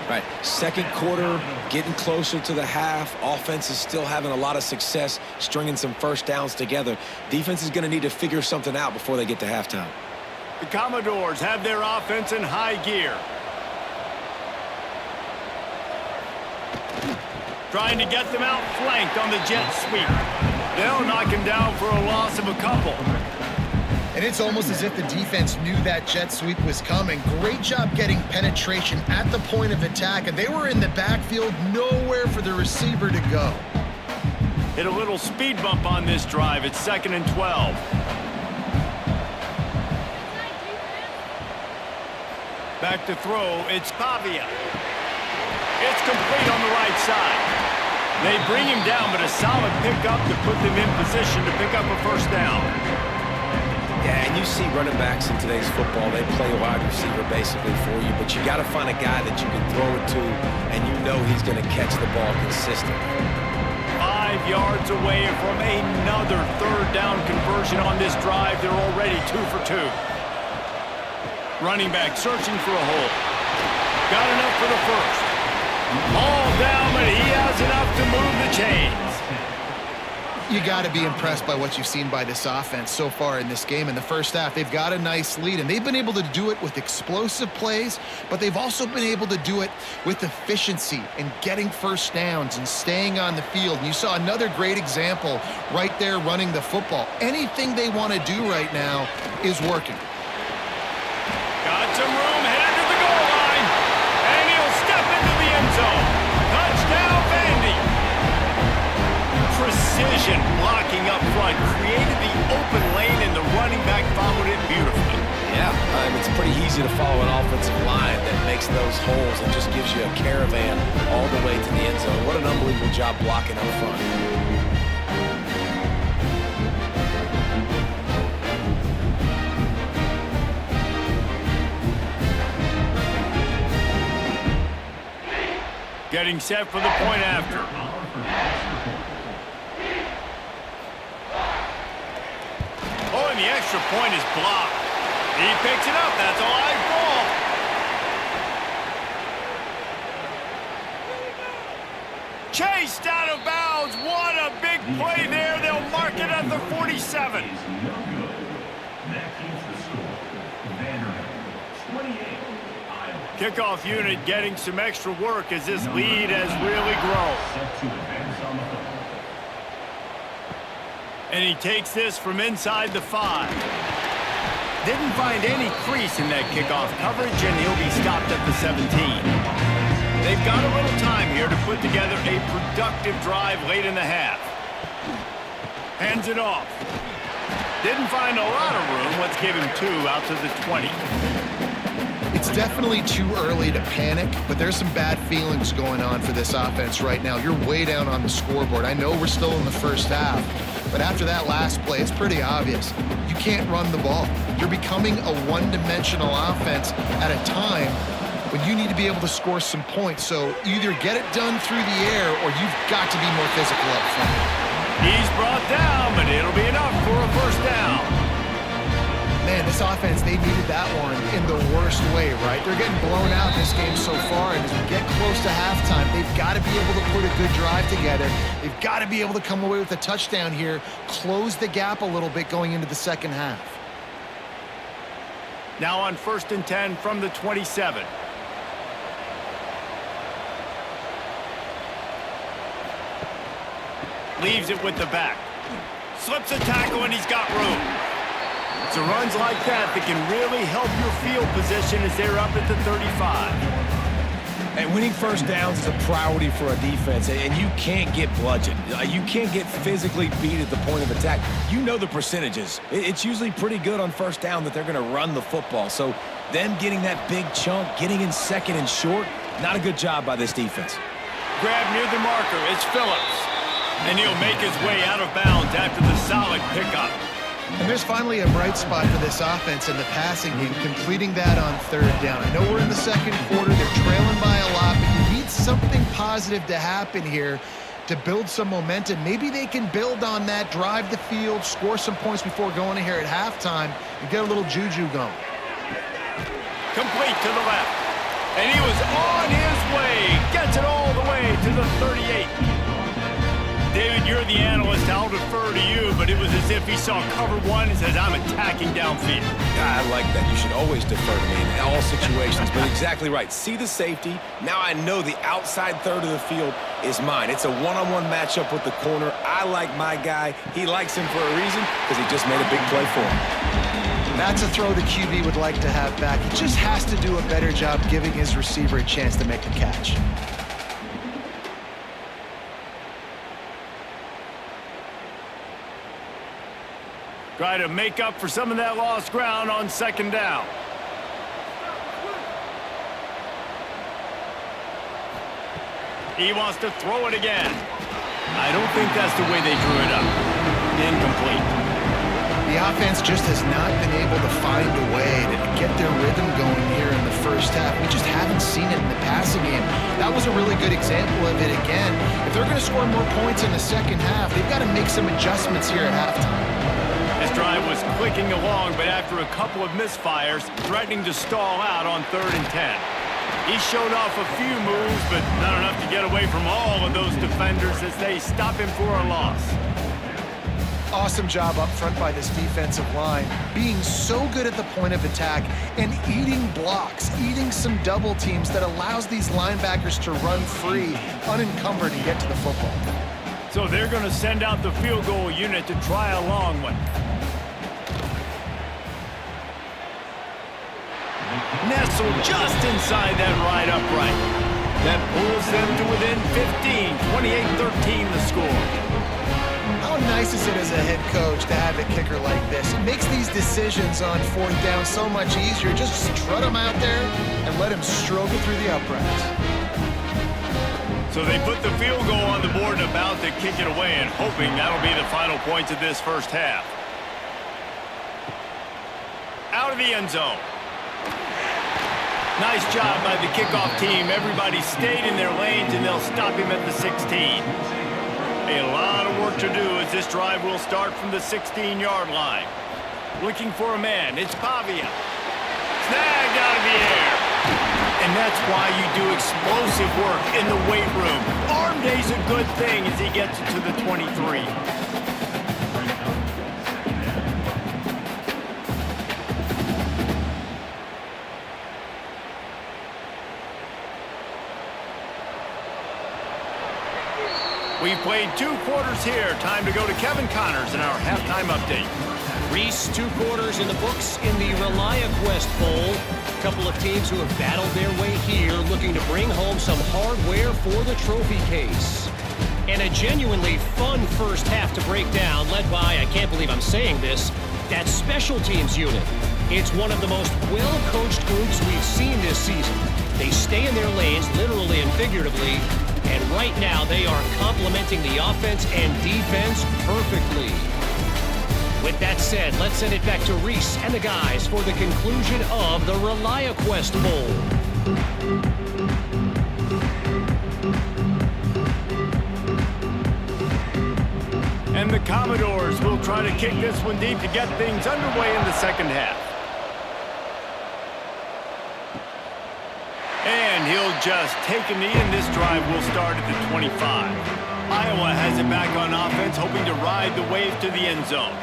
B: Right, second quarter, getting closer to the half. Offense is still having a lot of success stringing some first downs together. Defense is going to need to figure something out before they get to halftime.
A: The Commodores have their offense in high gear. Trying to get them outflanked on the jet sweep. They'll knock him down for a loss of a couple.
C: And it's almost as if the defense knew that jet sweep was coming. Great job getting penetration at the point of attack, and they were in the backfield, nowhere for the receiver to go.
A: Hit a little speed bump on this drive. It's 2nd and 12. Back to throw. It's Pavia. It's complete on the right side. They bring him down, but a solid pickup to put them in position to pick up a first down.
B: Yeah, and you see running backs in today's football, they play wide receiver basically for you, but you got to find a guy that you can throw it to, and you know he's going to catch the ball consistently.
A: 5 yards away from another third down conversion on this drive. They're already 2 for 2. Running back searching for a hole. Got enough for the first. All down, but he has enough to move the chains.
C: You got to be impressed by what you've seen by this offense so far in this game. In the first half, they've got a nice lead, and they've been able to do it with explosive plays, but they've also been able to do it with efficiency and getting first downs and staying on the field. And you saw another great example right there running the football. Anything they want to do right now is working.
A: Got some room, headed to the goal line, and he'll step into the end zone. Touchdown, Vandy. Precision blocking up front created the open lane, and the running back followed it beautifully.
B: Yeah, it's pretty easy to follow an offensive line that makes those holes and just gives you a caravan all the way to the end zone. What an unbelievable job blocking up front.
A: Getting set for the point after. Oh, and the extra point is blocked. He picks it up. That's a live ball. Chased out of bounds. What a big play there. They'll mark it at the 47. Kickoff unit getting some extra work as this lead has really grown. And he takes this from inside the 5. Didn't find any crease in that kickoff coverage, and he'll be stopped at the 17. They've got a little time here to put together a productive drive late in the half. Hands it off. Didn't find a lot of room. Let's give him 2 out to the 20.
C: It's definitely too early to panic, but there's some bad feelings going on for this offense right now. You're way down on the scoreboard. I know we're still in the first half, but after that last play, it's pretty obvious. You can't run the ball. You're becoming a one-dimensional offense at a time when you need to be able to score some points. So either get it done through the air or you've got to be more physical up front.
A: He's brought down, but it'll be enough for a first down.
C: Man, this offense, they needed that one in the worst way, right? They're getting blown out in this game so far, and as we get close to halftime, they've got to be able to put a good drive together. They've got to be able to come away with a touchdown here, close the gap a little bit going into the second half.
A: Now on 1st and 10 from the 27. Leaves it with the back. Slips a tackle, and he's got room. It's runs like that can really help your field position as they're up at the 35.
B: And winning first downs is a priority for a defense, and you can't get bludgeoned. You can't get physically beat at the point of attack. You know the percentages. It's usually pretty good on first down that they're going to run the football. So them getting that big chunk, getting in second and short, not a good job by this defense.
A: Grab near the marker. It's Phillips. And he'll make his way out of bounds after the solid pickup.
C: And there's finally a bright spot for this offense in the passing game, completing that on 3rd down. I know we're in the second quarter. They're trailing by a lot, but you need something positive to happen here to build some momentum. Maybe they can build on that, drive the field, score some points before going in here at halftime, and get a little juju going.
A: Complete to the left. And he was on his way. Gets it all the way to the 38. David, you're the analyst. I'll defer to you, but it was as if he saw cover 1 and says, I'm attacking downfield.
B: I like that. You should always defer to me in all situations, but exactly right. See the safety. Now I know the outside third of the field is mine. It's a one-on-one matchup with the corner. I like my guy. He likes him for a reason because he just made a big play for him.
C: That's a throw the QB would like to have back. He just has to do a better job giving his receiver a chance to make the catch.
A: Try to make up for some of that lost ground on 2nd down. He wants to throw it again. I don't think that's the way they drew it up. Incomplete.
C: The offense just has not been able to find a way to get their rhythm going here in the first half. We just haven't seen it in the passing game. That was a really good example of it again. If they're going to score more points in the second half, they've got to make some adjustments here at halftime.
A: This drive was clicking along, but after a couple of misfires, threatening to stall out on 3rd and 10. He showed off a few moves, but not enough to get away from all of those defenders as they stop him for a loss.
C: Awesome job up front by this defensive line, being so good at the point of attack and eating blocks, eating some double teams that allows these linebackers to run free, unencumbered, and get to the football.
A: So they're going to send out the field goal unit to try a long one. Nestled just inside that right upright. That pulls them to within 15, 28-13 the score.
C: How nice is it as a head coach to have a kicker like this? It makes these decisions on fourth down so much easier. Just strut him out there and let him stroke it through the uprights.
A: So they put the field goal on the board and about to kick it away, and hoping that'll be the final points of this first half. Out of the end zone. Nice job by the kickoff team. Everybody stayed in their lanes, and they'll stop him at the 16. A lot of work to do as this drive will start from the 16-yard line. Looking for a man. It's Pavia. Snagged out of the air. And that's why you do explosive work in the weight room. Arm day's a good thing as he gets it to the 23. We've played 2 quarters here. Time to go to Kevin Connors in our halftime update.
E: Reese, 2 quarters in the books in the ReliaQuest Bowl. A couple of teams who have battled their way here, looking to bring home some hardware for the trophy case. And a genuinely fun first half to break down, led by, I can't believe I'm saying this, that special teams unit. It's one of the most well-coached groups we've seen this season. They stay in their lanes, literally and figuratively, and right now they are complementing the offense and defense perfectly. With that said, let's send it back to Reese and the guys for the conclusion of the ReliaQuest Bowl.
A: And the Commodores will try to kick this one deep to get things underway in the second half. And he'll just take a knee, and this drive will start at the 25. Iowa has it back on offense, hoping to ride the wave to the end zone.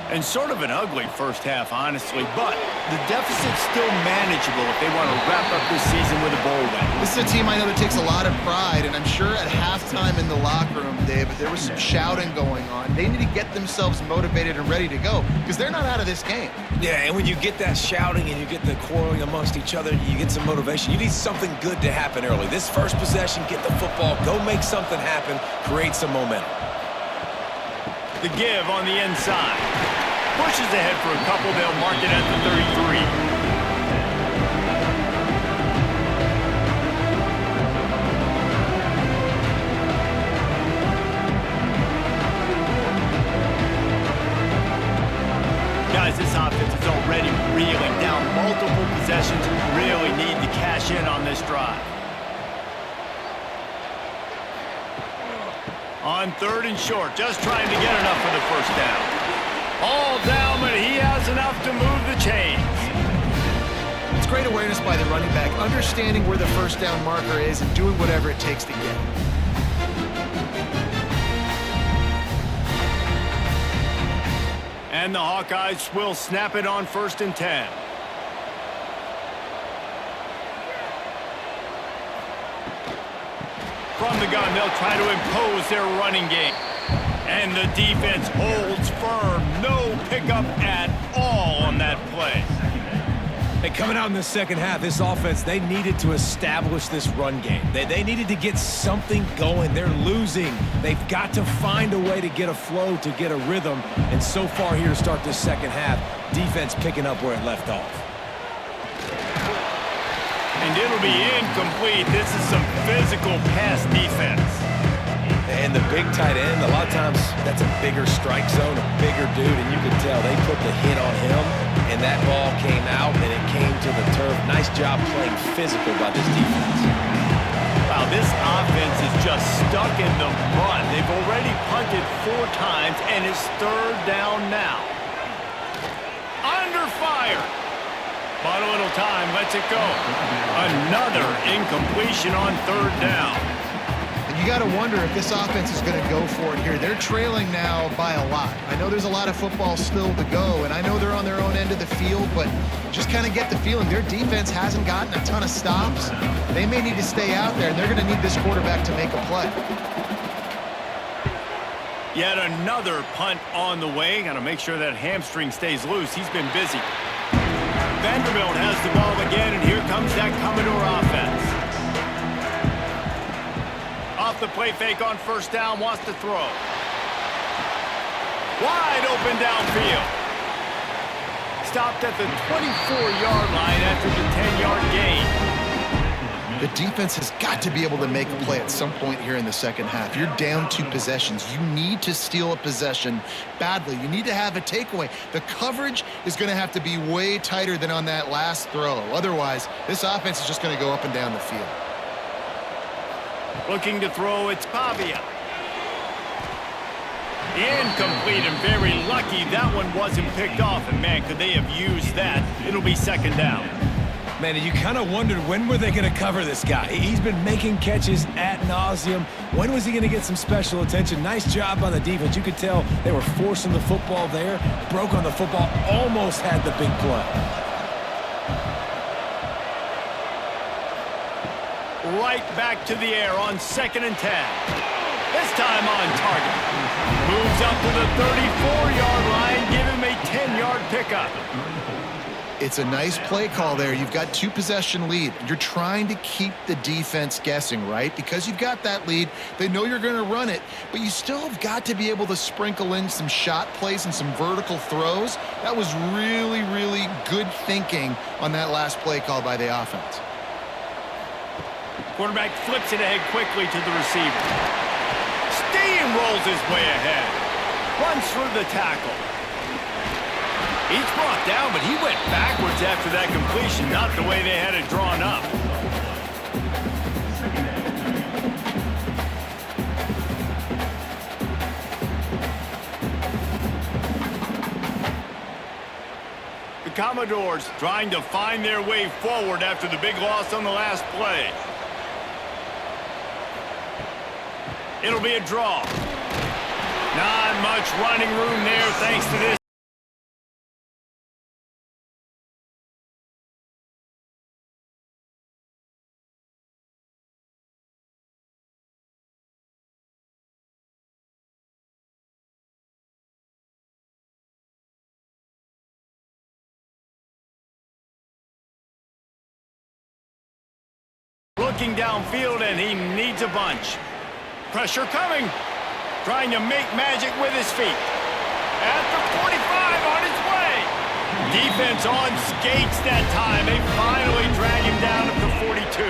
A: And sort of an ugly first half, honestly, but the deficit's still manageable if they want to wrap up this season with a bowl win.
C: This is a team I know that takes a lot of pride, and I'm sure at halftime in the locker room, David, there was some shouting going on. They need to get themselves motivated and ready to go, because they're not out of this game.
B: Yeah, and when you get that shouting and you get the quarreling amongst each other, you get some motivation. You need something good to happen early. This first possession, get the football, go make something happen, create some momentum.
A: The give on the inside. Pushes ahead for a couple. They'll mark it at the 33. Guys, this offense is already reeling down multiple possessions. Really need to cash in on this drive. On 3rd and short, just trying to get enough for the first down. All down, but he has enough to move the chains.
C: It's great awareness by the running back, understanding where the first down marker is and doing whatever it takes to get it.
A: And the Hawkeyes will snap it on 1st and 10. From the gun, they'll try to impose their running game. And the defense holds firm. No pickup at all on that play.
B: Hey, coming out in the second half, this offense, they needed to establish this run game. They needed to get something going. They're losing. They've got to find a way to get a flow, to get a rhythm. And so far here to start this second half, defense picking up where it left off.
A: And it'll be incomplete. This is some physical pass defense.
B: And the big tight end, a lot of times that's a bigger strike zone, a bigger dude, and you can tell they put the hit on him, and that ball came out, and it came to the turf. Nice job playing physical by this defense.
A: Wow, this offense is just stuck in the mud. They've already punted 4 times, and it's 3rd down now. Under fire. But a little time, lets it go. Another incompletion on 3rd down.
C: you got to wonder if this offense is going to go for it here. They're trailing now by a lot. I know there's a lot of football still to go, and I know they're on their own end of the field, but just kind of get the feeling their defense hasn't gotten a ton of stops. They may need to stay out there, and they're going to need this quarterback to make a play.
A: Yet another punt on the way. Got to make sure that hamstring stays loose. He's been busy. Vanderbilt has the ball again, and here comes that Commodore offense. Off the play fake on first down, wants to throw. Wide open downfield. Stopped at the 24-yard line after the 10-yard gain.
C: The defense has got to be able to make a play at some point here in the second half. You're down 2 possessions. You need to steal a possession badly. You need to have a takeaway. The coverage is going to have to be way tighter than on that last throw. Otherwise, this offense is just going to go up and down the field.
A: Looking to throw, it's Pavia. Incomplete, and very lucky that one wasn't picked off. And man, could they have used that? It'll be second down.
B: Man, you kind of wondered when were they going to cover this guy. He's been making catches ad nauseum. When was he going to get some special attention? Nice job on the defense. You could tell they were forcing the football there. Broke on the football, almost had the big play.
A: Right back to the air on 2nd and 10. This time on target. Moves up to the 34-yard line. Give him a 10-yard pickup.
C: It's a nice play call there. You've got 2-possession lead. You're trying to keep the defense guessing, right? Because you've got that lead, they know you're going to run it, but you still have got to be able to sprinkle in some shot plays and some vertical throws. That was really, really good thinking on that last play call by the offense.
A: Quarterback flips it ahead quickly to the receiver. Steamrolls his way ahead. Runs through the tackle. He's brought down, but he went backwards after that completion, not the way they had it drawn up. The Commodores trying to find their way forward after the big loss on the last play. It'll be a draw. Not much running room there thanks to this. Looking downfield, and he needs a bunch. Pressure coming. Trying to make magic with his feet. At the 45, on his way. Defense on skates that time. They finally drag him down at the 42.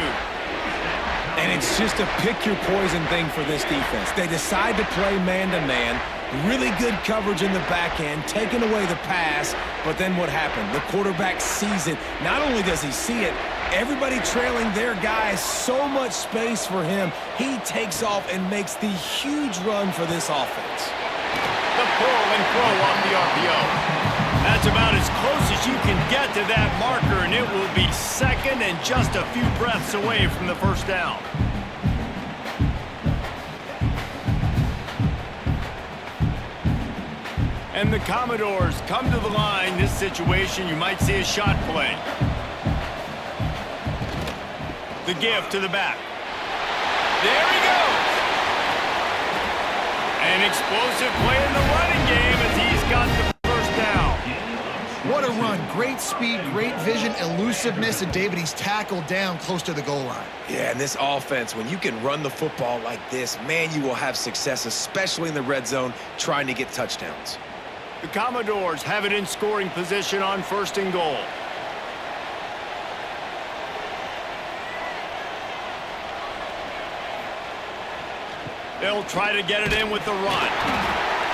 B: And it's just a pick-your-poison thing for this defense. They decide to play man-to-man. Really good coverage in the back end, taking away the pass, but then what happened? The quarterback sees it. Not only does he see it, everybody trailing their guys, so much space for him. He takes off and makes the huge run for this offense.
A: The pull and throw off the RPO. That's about as close as you can get to that marker, and it will be second and just a few breaths away from the first down. And the Commodores come to the line. This situation, you might see a shot play. The give to the back. There he goes. An explosive play in the running game as he's got the first down.
C: What a run. Great speed, great vision, elusiveness, and David, he's tackled down close to the goal line.
B: Yeah, and this offense, when you can run the football like this, man, you will have success, especially in the red zone, trying to get touchdowns.
A: The Commodores have it in scoring position on 1st and goal. They'll try to get it in with the run.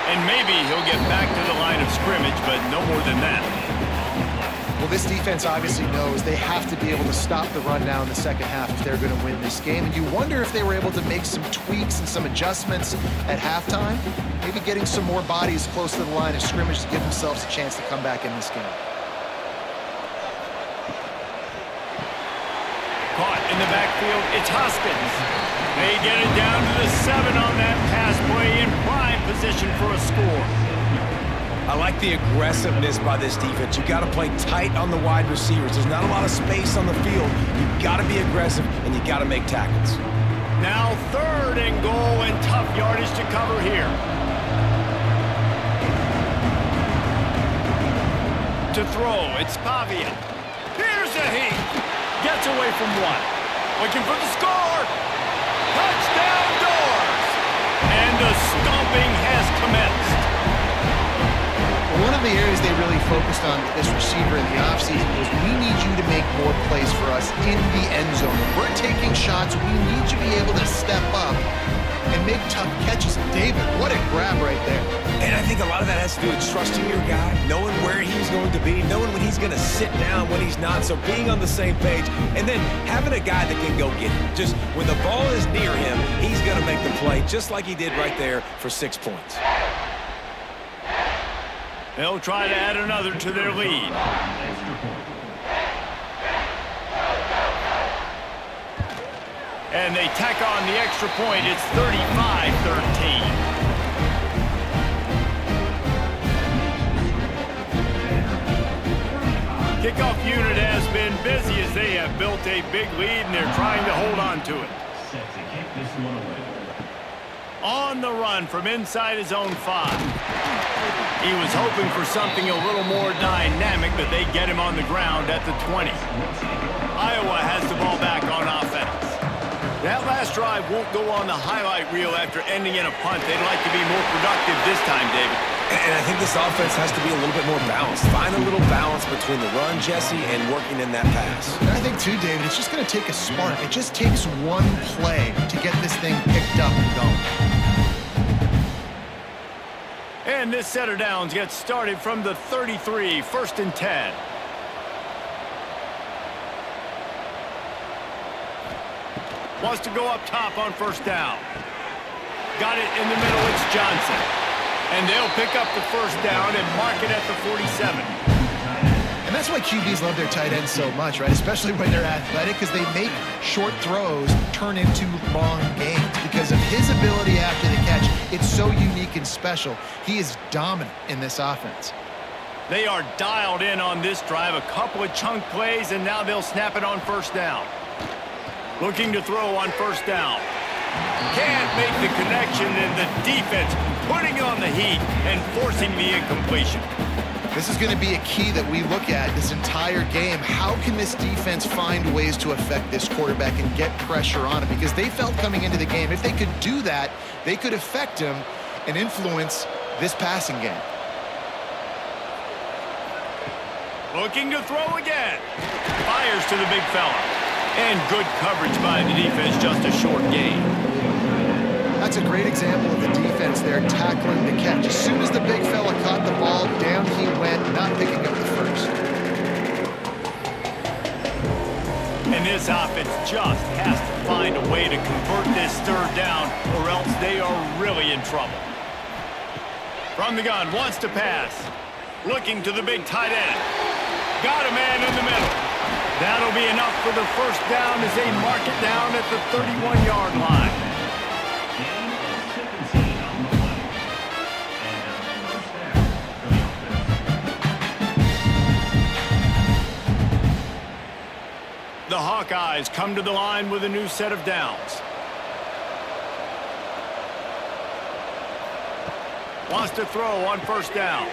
A: And maybe he'll get back to the line of scrimmage, but no more than that.
C: Well, this defense obviously knows they have to be able to stop the run now in the second half if they're going to win this game. And you wonder if they were able to make some tweaks and some adjustments at halftime, maybe getting some more bodies close to the line of scrimmage to give themselves a chance to come back in this game.
A: Caught in the backfield, it's Hoskins. They get it down to the 7 on that pass play in prime position for a score.
B: I like the aggressiveness by this defense. You got to play tight on the wide receivers. There's not a lot of space on the field. You got to be aggressive, and you got to make tackles.
A: Now 3rd and goal and tough yardage to cover here. To throw, it's Pavia. Here's a heat. Gets away from 1. Looking for the score. Touchdown Doors. And the stomping has commenced.
C: One of the areas they really focused on with this receiver in the offseason was we need you to make more plays for us in the end zone. If we're taking shots, we need you to be able to step up and make tough catches. David, what a grab right there.
B: And I think a lot of that has to do with trusting your guy, knowing where he's going to be, knowing when he's going to sit down, when he's not, so being on the same page, and then having a guy that can go get it. Just when the ball is near him, he's going to make the play, just like he did right there for 6 points.
A: They'll try to add another to their lead. And they tack on the extra point. It's 35-13. Kickoff unit has been busy as they have built a big lead, and they're trying to hold on to it. On the run from inside his own 5. He was hoping for something a little more dynamic, but they get him on the ground at the 20. Iowa has the ball back on offense. That last drive won't go on the highlight reel after ending in a punt. They'd like to be more productive this time, David.
B: And I think this offense has to be a little bit more balanced. Find a little balance between the run, Jesse, and working in that pass.
C: And I think, too, David, it's just going to take a spark. It just takes one play to get this thing picked up and going.
A: And this set of downs gets started from the 33, 1st and 10. Wants to go up top on 1st down. Got it in the middle, it's Johnson. And they'll pick up the 1st down and mark it at the 47.
C: And that's why QBs love their tight ends so much, right? Especially when they're athletic, because they make short throws turn into long gains. Because of his ability after the catch, it's so unique and special. He is dominant in this offense.
A: They are dialed in on this drive. A couple of chunk plays, and now they'll snap it on 1st down. Looking to throw on 1st down. Can't make the connection, and the defense putting on the heat and forcing the incompletion.
C: This is going to be a key that we look at this entire game. How can this defense find ways to affect this quarterback and get pressure on him? Because they felt coming into the game, if they could do that, they could affect him and influence this passing game.
A: Looking to throw again. Fires to the big fella. And good coverage by the defense, just a short gain.
C: That's a great example of the defense there tackling the catch. As soon as the big fella caught the ball, down he went, not picking up the 1st.
A: And this offense just has to find a way to convert this 3rd down, or else they are really in trouble. From the gun, wants to pass. Looking to the big tight end. Got a man in the middle. That'll be enough for the 1st down as they mark it down at the 31-yard line. The Hawkeyes come to the line with a new set of downs. Wants to throw on 1st down.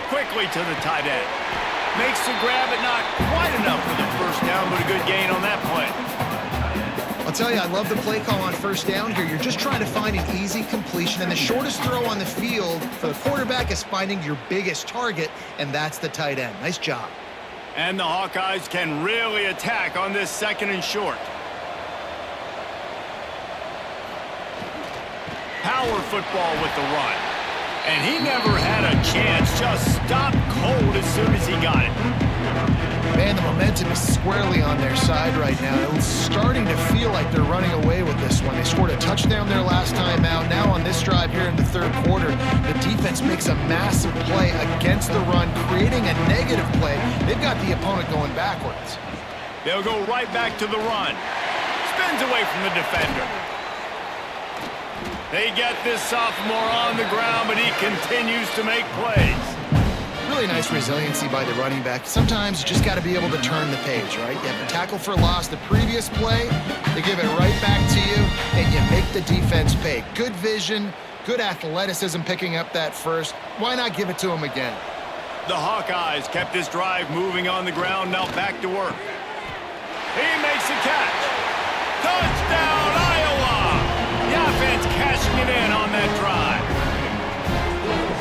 A: Quickly to the tight end. Makes the grab, but not quite enough for the 1st down, but a good gain on that play.
C: I'll tell you, I love the play call on 1st down here. You're just trying to find an easy completion, and the shortest throw on the field for the quarterback is finding your biggest target, and that's the tight end. Nice job.
A: And the Hawkeyes can really attack on this 2nd and short. Power football with the run. And he never had a chance, just stopped cold as soon as he got it.
C: Man, the momentum is squarely on their side right now. It's starting to feel like they're running away with this one. They scored a touchdown their last time out. Now on this drive here in the 3rd quarter, the defense makes a massive play against the run, creating a negative play. They've got the opponent going backwards.
A: They'll go right back to the run. spins away from the defender. They get this sophomore on the ground, but he continues to make plays.
C: Really nice resiliency by the running back. Sometimes you just got to be able to turn the page, right? You have a tackle for loss the previous play, they give it right back to you, and you make the defense pay. Good vision, good athleticism picking up that first. Why not give it to him again?
A: The Hawkeyes kept this drive moving on the ground, now back to work. He makes a catch. Touchdown, Iowa! The offense cashing it in on that drive.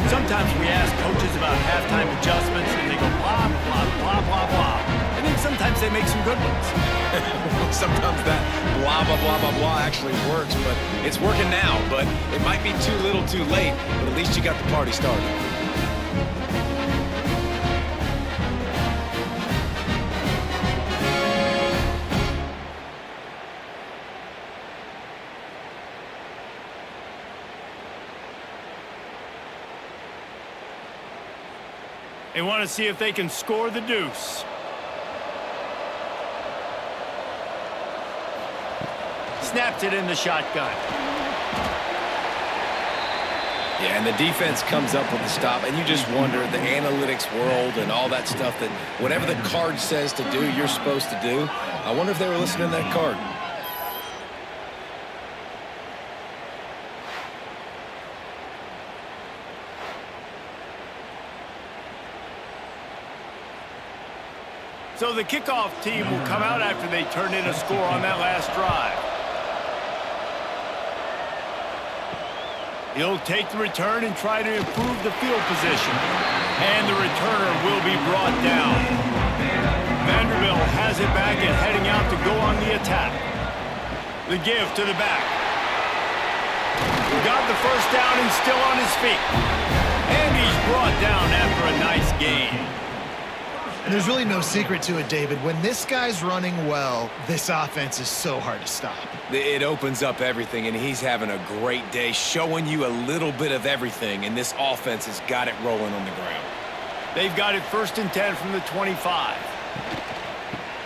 A: Sometimes we ask coaches about halftime adjustments, and they go blah, blah, blah, blah, blah. And then sometimes they make some good ones.
B: Sometimes that blah, blah, blah, blah, blah actually works, but it's working now. But it might be too little too late, but at least you got the party started.
A: They want to see if they can score the deuce. Snaps it in the shotgun.
B: Yeah, and the defense comes up with the stop, and you just wonder, the analytics world and all that stuff, that whatever the card says to do, you're supposed to do. I wonder if they were listening to that card.
A: So the kickoff team will come out after they turn in a score on that last drive. He'll take the return and try to improve the field position. And the returner will be brought down. Vanderbilt has it back and heading out to go on the attack. The give to the back. Got the first down and still on his feet. And he's brought down after a nice gain.
C: And there's really no secret to it, David. When this guy's running well, this offense is so hard to stop.
B: It opens up everything, and he's having a great day, showing you a little bit of everything, and this offense has got it rolling on the ground.
A: They've got it 1st and 10 from the 25.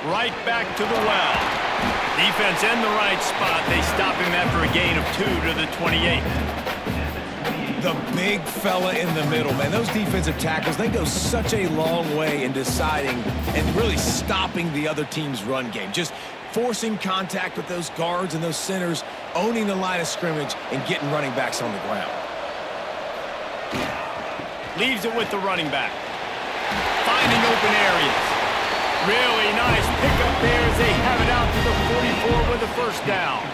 A: Right back to the well. Defense in the right spot. They stop him after a gain of 2 to the 28.
B: The big fella in the middle, man. Those defensive tackles, they go such a long way in deciding and really stopping the other team's run game. Just forcing contact with those guards and those centers, owning the line of scrimmage, and getting running backs on the ground.
A: Leaves it with the running back. Finding open areas. Really nice pickup there as they have it out to the 44 with the first down.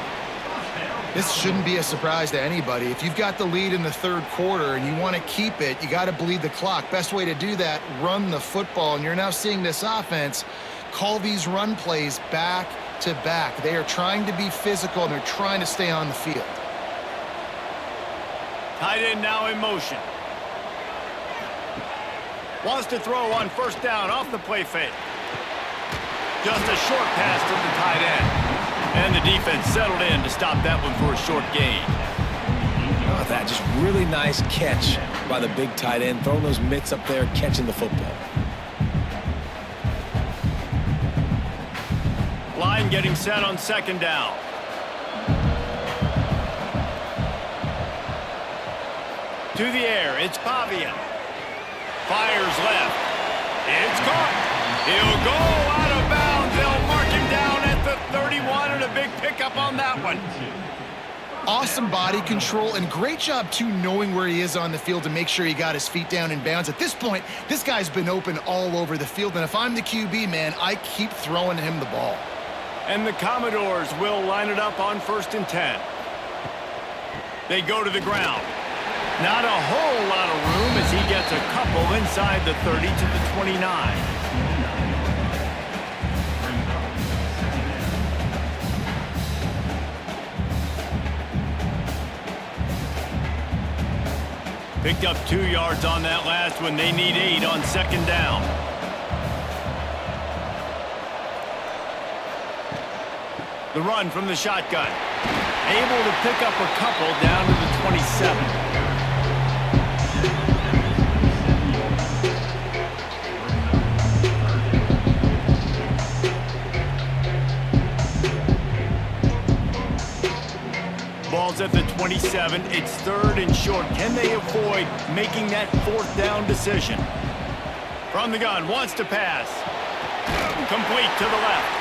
C: This shouldn't be a surprise to anybody. If you've got the lead in the third quarter and you want to keep it, you got to bleed the clock. Best way to do that, run the football. And you're now seeing this offense call these run plays back to back. They are trying to be physical, and they're trying to stay on the field.
A: Tight end now in motion. Wants to throw on first down off the play fake. Just a short pass to the tight end. And the defense settled in to stop that one for a short gain.
B: Oh, that just really nice catch by the big tight end, throwing those mitts up there, catching the football.
A: Line getting set on 2nd down. To the air, it's Pavia. Fires left. It's caught. He'll go out of bounds. They'll mark him down at the 31, and a big pickup on that one.
C: Awesome body control, and great job, too, knowing where he is on the field to make sure he got his feet down in bounds. At this point, this guy's been open all over the field, and if I'm the QB, man, I keep throwing him the ball.
A: And the Commodores will line it up on 1st and 10. They go to the ground. Not a whole lot of room as he gets a couple inside the 30 to the 29. Picked up 2 yards on that last one. They need 8 on 2nd down. The run from the shotgun. Able to pick up a couple down to the 27. Ball's at the 27. It's 3rd and short. Can they avoid making that 4th down decision? From the gun, wants to pass. Complete to the left.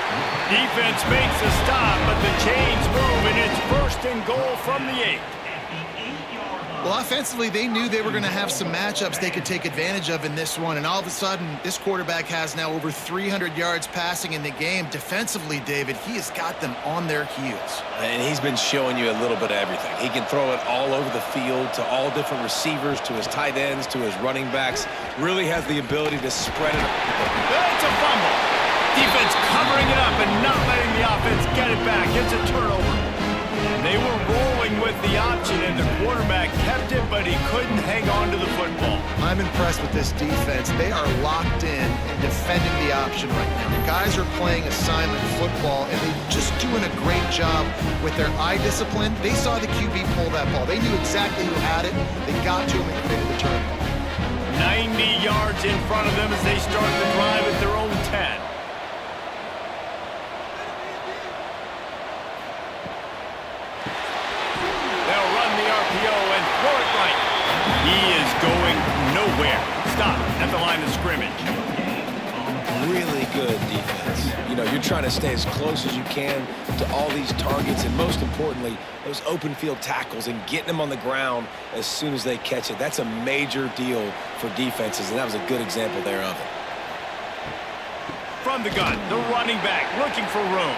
A: Defense makes a stop, but the chains move, and it's 1st and goal from the 8.
C: Well, offensively, they knew they were going to have some matchups they could take advantage of in this one, and all of a sudden, this quarterback has now over 300 yards passing in the game. Defensively, David, he has got them on their heels.
B: And he's been showing you a little bit of everything. He can throw it all over the field to all different receivers, to his tight ends, to his running backs. Really has the ability to spread it.
A: It's a fumble. Defense covering it up and not letting the offense get it back. It's a turnover. They were rolling with the option, and the quarterback kept it, but he couldn't hang on to the football.
C: I'm impressed with this defense. They are locked in and defending the option right now. The guys are playing assignment football, and they're just doing a great job with their eye discipline. They saw the QB pull that ball. They knew exactly who had it. They got to him and created the turnover.
A: 90 yards in front of them as they start the drive at their own 10. And throw it right. He is going nowhere. Stop at the line of scrimmage.
B: Really good defense. You know, you're trying to stay as close as you can to all these targets, and most importantly, those open field tackles and getting them on the ground as soon as they catch it. That's a major deal for defenses, and that was a good example there of it.
A: From the gun, the running back looking for room.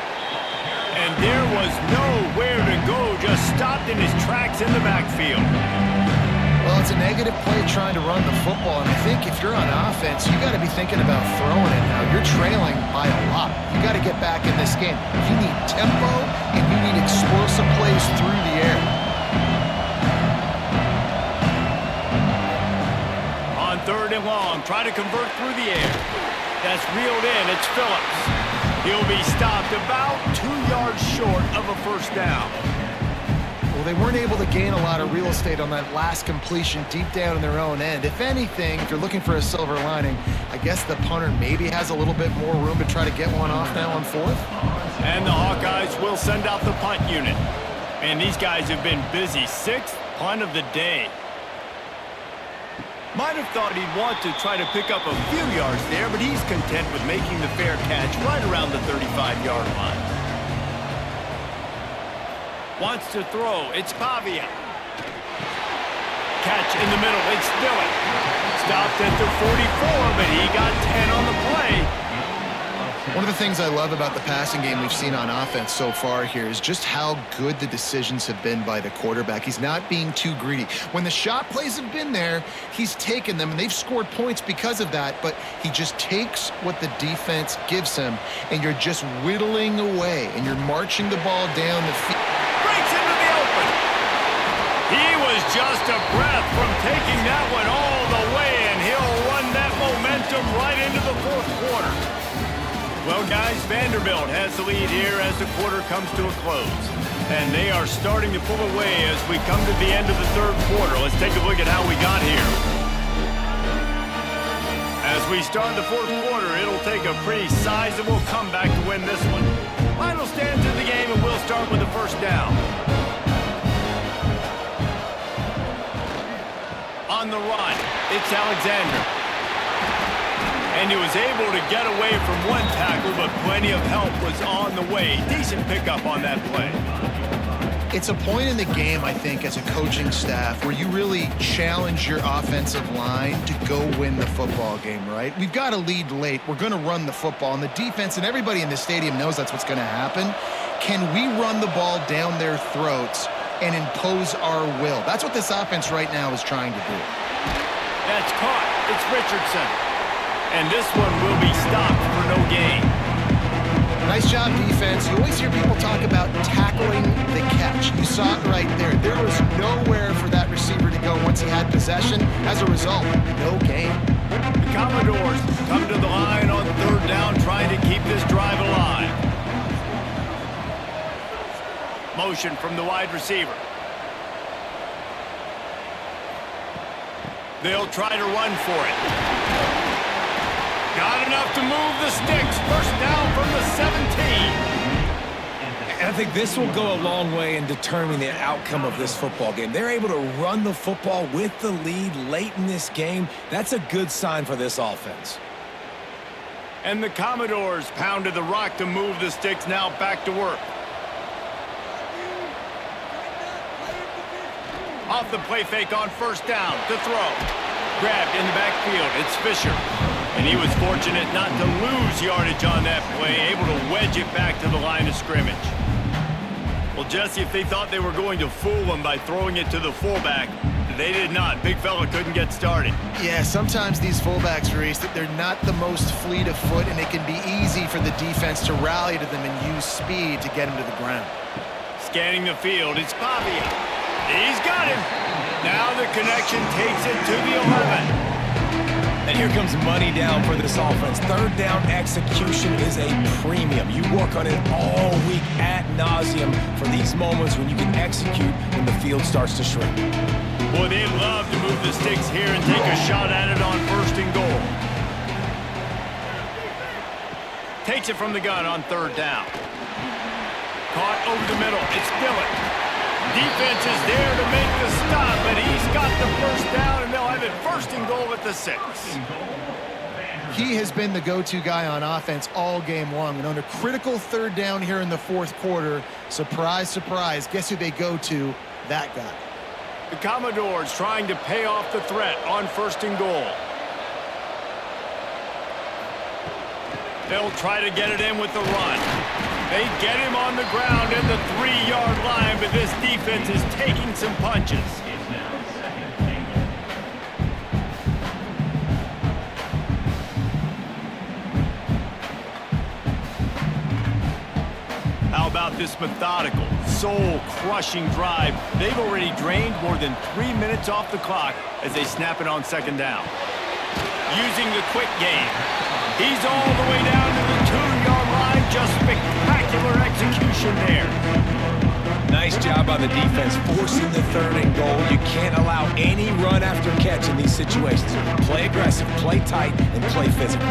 A: And there was nowhere to go, just stopped in his tracks in the backfield.
C: Well, it's a negative play trying to run the football, and I think if you're on offense, you got to be thinking about throwing it now. You're trailing by a lot. You got to get back in this game. You need tempo, and you need explosive plays through the air.
A: On 3rd and long, try to convert through the air. That's reeled in. It's Phillips. He'll be stopped about 2 yards short of a 1st down.
C: Well, they weren't able to gain a lot of real estate on that last completion deep down in their own end. If anything, if you're looking for a silver lining, I guess the punter maybe has a little bit more room to try to get one off now on 4th.
A: And the Hawkeyes will send out the punt unit. And these guys have been busy. 6th punt of the day. Might have thought he'd want to try to pick up a few yards there, but he's content with making the fair catch right around the 35-yard line. Wants to throw. It's Pavia. Catch in the middle. It's Dillon. Stopped at the 44, but he got 10 on the play.
C: One of the things I love about the passing game we've seen on offense so far here is just how good the decisions have been by the quarterback. He's not being too greedy. When the shot plays have been there, he's taken them, and they've scored points because of that, but he just takes what the defense gives him, and you're just whittling away, and you're marching the ball down the field.
A: Breaks into the open. He was just a breath from taking that one all the way, and he'll run that momentum right into the 4th quarter. Well, guys, Vanderbilt has the lead here as the quarter comes to a close. And they are starting to pull away as we come to the end of the 3rd quarter. Let's take a look at how we got here. As we start the 4th quarter, it'll take a pretty sizable comeback to win this one. Final stands in the game, and we'll start with the 1st down. On the run, it's Alexander. And he was able to get away from one tackle, but plenty of help was on the way. Decent pickup on that play.
C: It's a point in the game, I think, as a coaching staff where you really challenge your offensive line to go win the football game, right? We've got to lead late. We're going to run the football, and the defense and everybody in the stadium knows that's what's going to happen. Can we run the ball down their throats and impose our will? That's what this offense right now is trying to do.
A: That's caught. It's Richardson. And this one will be stopped for no gain.
C: Nice job, defense. You always hear people talk about tackling the catch. You saw it right there. There was nowhere for that receiver to go once he had possession. As a result, no gain.
A: The Commadores come to the line on 3rd down, trying to keep this drive alive. Motion from the wide receiver. They'll try to run for it. Got enough to move the sticks. 1st down from the 17.
B: And I think this will go a long way in determining the outcome of this football game. They're able to run the football with the lead late in this game. That's a good sign for this offense.
A: And the Commodores pounded the rock to move the sticks, now back to work. Off the play fake on first down, to throw. Grabbed in the backfield, it's Fisher. And he was fortunate not to lose yardage on that play, able to wedge it back to the line of scrimmage. Well, Jesse, if they thought they were going to fool him by throwing it to the fullback, they did not. Big fella couldn't get started.
C: Yeah, sometimes these fullbacks, Reese, that they're not the most fleet of foot, and it can be easy for the defense to rally to them and use speed to get him to the ground.
A: Scanning the field, it's Pavia. He's got him. Now the connection takes it to the 11.
B: And here comes money down for this offense. Third down execution is a premium. You work on it all week ad nauseum for these moments when you can execute when the field starts to shrink.
A: Boy, they'd love to move the sticks here and take a shot at it on first and goal. Takes it from the gun on third down. Caught over the middle. It's Dillon. Defense is there to make the stop, but he's got the first down, and they'll have it first and goal at the 6.
C: He has been the go-to guy on offense all game long, and on a critical third down here in the fourth quarter, surprise, surprise, guess who they go to? That guy.
A: The Commodores trying to pay off the threat on first and goal. They'll try to get it in with the run. They get him on the ground at the 3-yard line, but this defense is taking some punches. How about this methodical, soul-crushing drive? They've already drained more than 3 minutes off the clock as they snap it on second down. Using the quick game. He's all the way down to the 2-yard line. Just spectacular execution there.
B: Nice job by the defense forcing the third and goal. You can't allow any run after catch in these situations. Play aggressive, play tight, and play physical.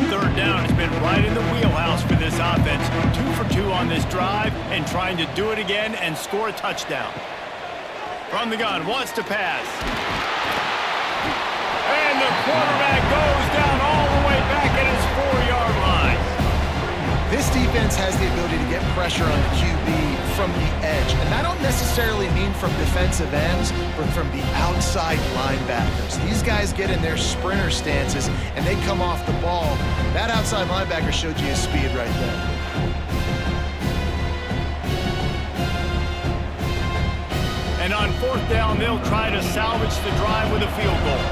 A: Third down has been right in the wheelhouse for this offense. 2 for 2 on this drive and trying to do it again and score a touchdown. From the gun, wants to pass. And the quarterback goes down all the way back at his 4-yard line.
C: This defense has the ability to get pressure on the QB from the edge. And I don't necessarily mean from defensive ends, but from the outside linebackers. These guys get in their sprinter stances, and they come off the ball. That outside linebacker showed you his speed right there.
A: And on fourth down, they'll try to salvage the drive with a field goal.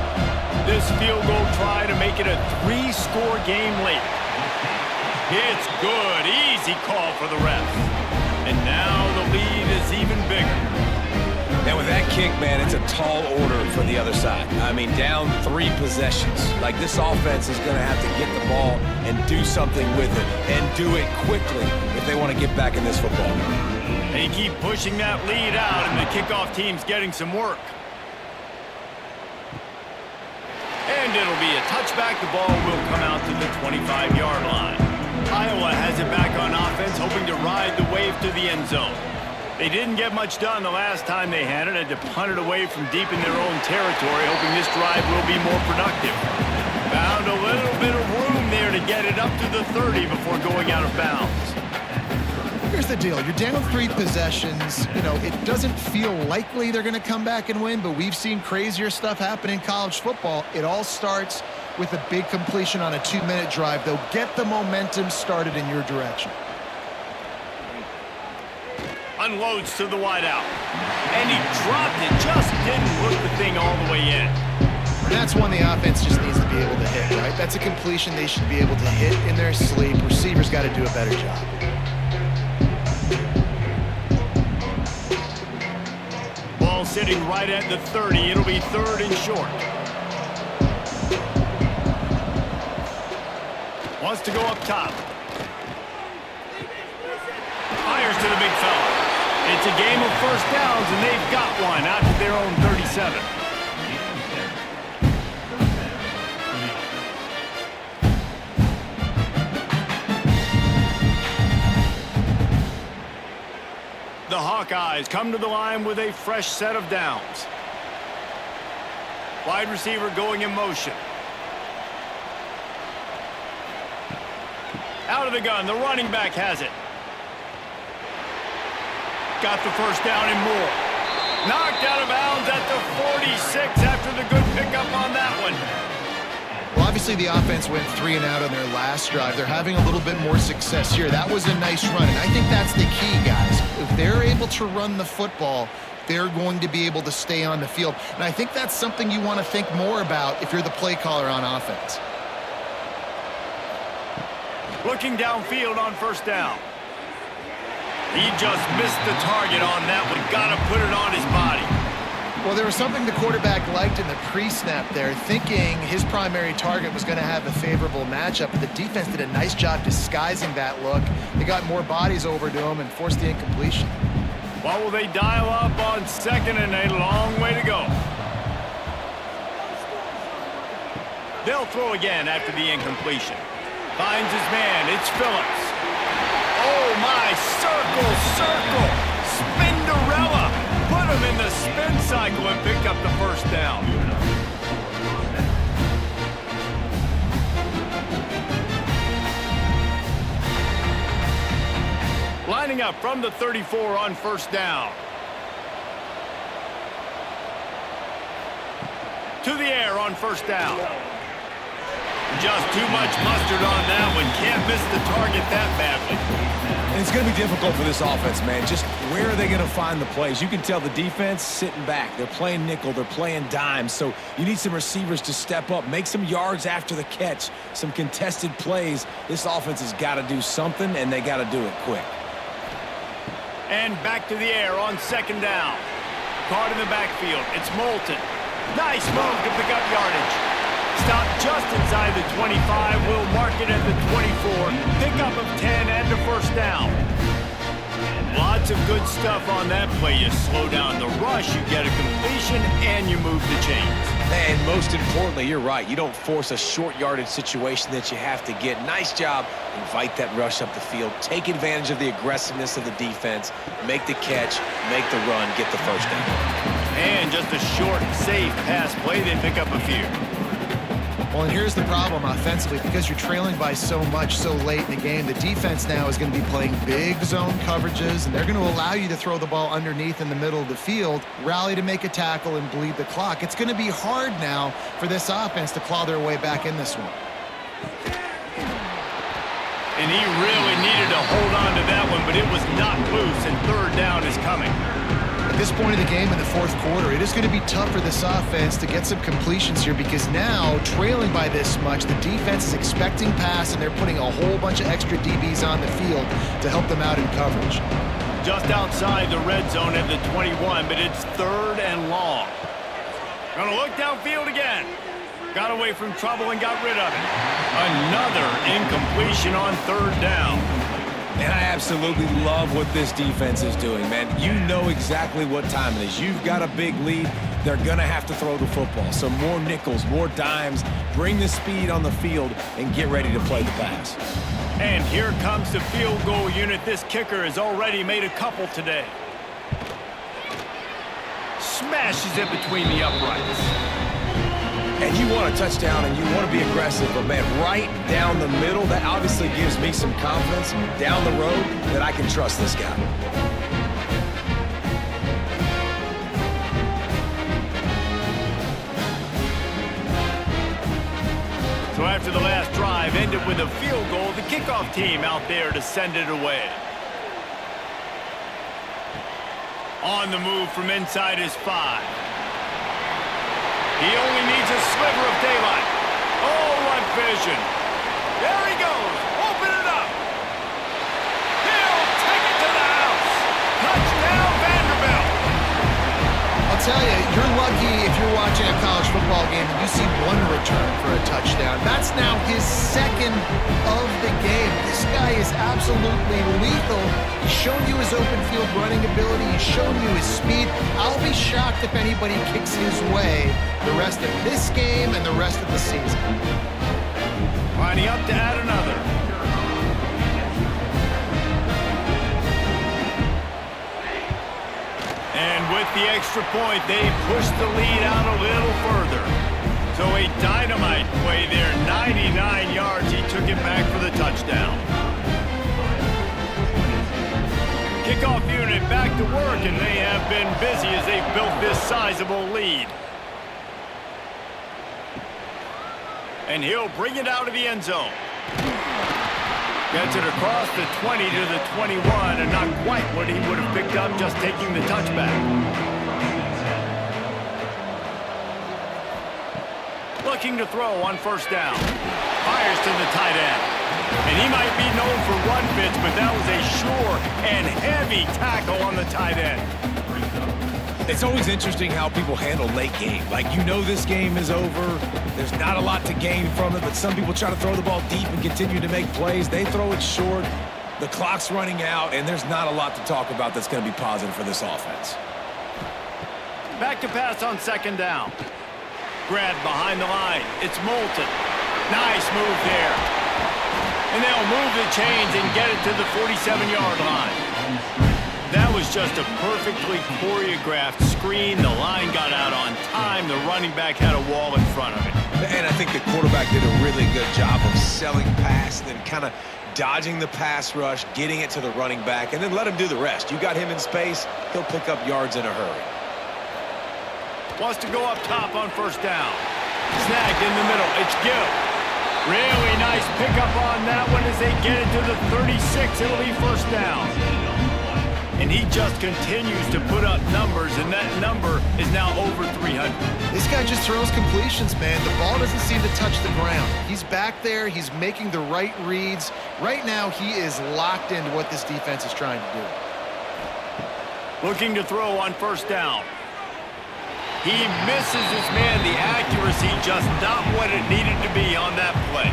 A: This field goal try to make it a 3-score game late. It's good. Easy call for the ref. And now the lead is even bigger.
B: And with that kick, man, it's a tall order for the other side. I mean, down 3 possessions. Like, this offense is going to have to get the ball and do something with it, and do it quickly if they want to get back in this football game.
A: They keep pushing that lead out, and the kickoff team's getting some work. And it'll be a touchback. The ball will come out to the 25-yard line. Iowa has it back on offense, hoping to ride the wave to the end zone. They didn't get much done the last time they had it. Had to punt it away from deep in their own territory, hoping this drive will be more productive. Found a little bit of room there to get it up to the 30 before going out of bounds.
C: Here's the deal. You're down 3 possessions. You know, it doesn't feel likely they're going to come back and win, but we've seen crazier stuff happen in college football. It all starts with a big completion on a 2-minute drive. They'll get the momentum started in your direction.
A: Unloads to the wideout. And he dropped it. Just didn't hook the thing all the way in.
C: And that's one the offense just needs to be able to hit, right? That's a completion they should be able to hit in their sleep. Receivers got to do a better job.
A: Ball sitting right at the 30. It'll be 3rd and short. Wants to go up top. Fires to the big fella. It's a game of first downs, and they've got one out to their own 37. Hawkeyes come to the line with a fresh set of downs. Wide receiver going in motion. Out of the gun, the running back has it. Got the first down and more. Knocked out of bounds at the 46 after the good pickup on that one.
C: Well, obviously the offense went 3 and out on their last drive. They're having a little bit more success here. That was a nice run, and I think that's the key, guys. If they're able to run the football, they're going to be able to stay on the field. And I think that's something you want to think more about if you're the play caller on offense.
A: Looking downfield on first down. He just missed the target on that one. Got to put it on his body.
C: Well, there was something the quarterback liked in the pre-snap there, thinking his primary target was going to have a favorable matchup, but the defense did a nice job disguising that look. They got more bodies over to him and forced the incompletion.
A: What will they dial up on second and a long way to go? They'll throw again after the incompletion. Finds his man. It's Phillips. Oh, my. Circle, circle. Spinderella. Put him in the spin cycle and picked up the first down. Lining up from the 34 on first down. To the air on first down. Just too much mustard on that one. Can't miss the target that badly.
B: And it's going to be difficult for this offense, man. Just where are they going to find the plays? You can tell the defense sitting back. They're playing nickel. They're playing dime. So you need some receivers to step up, make some yards after the catch, some contested plays. This offense has got to do something, and they got to do it quick.
A: And back to the air on second down. Caught in the backfield. It's Moulton. Nice move to pick up yardage. Stopped just inside the 25. Will mark it at the 24. Pickup of 10 and a first down. Lots of good stuff on that play. You slow down the rush, you get a completion, and you move the chains.
B: And most importantly, you're right. You don't force a short yardage situation that you have to get. Nice job. Invite that rush up the field. Take advantage of the aggressiveness of the defense. Make the catch. Make the run. Get the first down.
A: And just a short, safe pass play. They pick up a few.
C: Well, and here's the problem offensively. Because you're trailing by so much so late in the game, the defense now is going to be playing big zone coverages, and they're going to allow you to throw the ball underneath in the middle of the field, rally to make a tackle, and bleed the clock. It's going to be hard now for this offense to claw their way back in this one.
A: And he really needed to hold on to that one, but it was not loose, and third down is coming.
C: At this point of the game in the fourth quarter, it is going to be tough for this offense to get some completions here because now, trailing by this much, the defense is expecting pass, and they're putting a whole bunch of extra DBs on the field to help them out in coverage.
A: Just outside the red zone at the 21, but it's third and long. Gonna look downfield again. Got away from trouble and got rid of it. Another incompletion on third down.
B: And I absolutely love what this defense is doing, man. You know exactly what time it is. You've got a big lead. They're going to have to throw the football. So more nickels, more dimes. Bring the speed on the field and get ready to play the pass.
A: And here comes the field goal unit. This kicker has already made a couple today. Smashes it between the uprights.
B: And you want a touchdown and you want to be aggressive, but man, right down the middle, that obviously gives me some confidence down the road that I can trust this guy.
A: So after the last drive ended with a field goal, the kickoff team out there to send it away. On the move from inside his 5. He only needs a sliver of daylight. Oh, what vision. There he goes. Open it up. He'll take it to the house. Touchdown, Vanderbilt.
C: I'll tell you, you're lucky if you're watching a college football game and you see one return for a touchdown. That's now his second of the game. This guy is absolutely lethal. He's shown you his open field running ability. He's shown you his speed. I'll be shocked if anybody kicks his way the rest of this game and the rest of the season.
A: Lining up to add another. And with the extra point, they pushed the lead out a little further. So a dynamite play there, 99 yards. He took it back for the touchdown. Kickoff unit back to work, and they have been busy as they've built this sizable lead. And he'll bring it out of the end zone. Gets it across the 20 to the 21, and not quite what he would have picked up just taking the touchback. Looking to throw on first down. Fires to the tight end. And he might be known for run fits, but that was a sure and heavy tackle on the tight end.
B: It's always interesting how people handle late game. Like, you know this game is over. There's not a lot to gain from it, but some people try to throw the ball deep and continue to make plays. They throw it short. The clock's running out, and there's not a lot to talk about that's going to be positive for this offense.
A: Back to pass on second down. Grabbed behind the line. It's Moulton. Nice move there. And they'll move the chains and get it to the 47-yard line. That was just a perfectly choreographed screen. The line got out on time. The running back had a wall in front of it.
B: And I think the quarterback did a really good job of selling past and then kind of dodging the pass rush, getting it to the running back, and then let him do the rest. You got him in space, he'll pick up yards in a hurry.
A: Wants to go up top on first down. Snagged in the middle. It's Gill. Really nice pickup on that one as they get it to the 36. It'll be first down. And he just continues to put up numbers, and that number is now over 300.
C: This guy just throws completions, man. The ball doesn't seem to touch the ground. He's back there. He's making the right reads. Right now, he is locked into what this defense is trying to do.
A: Looking to throw on first down. He misses his man. The accuracy just not what it needed to be on that play.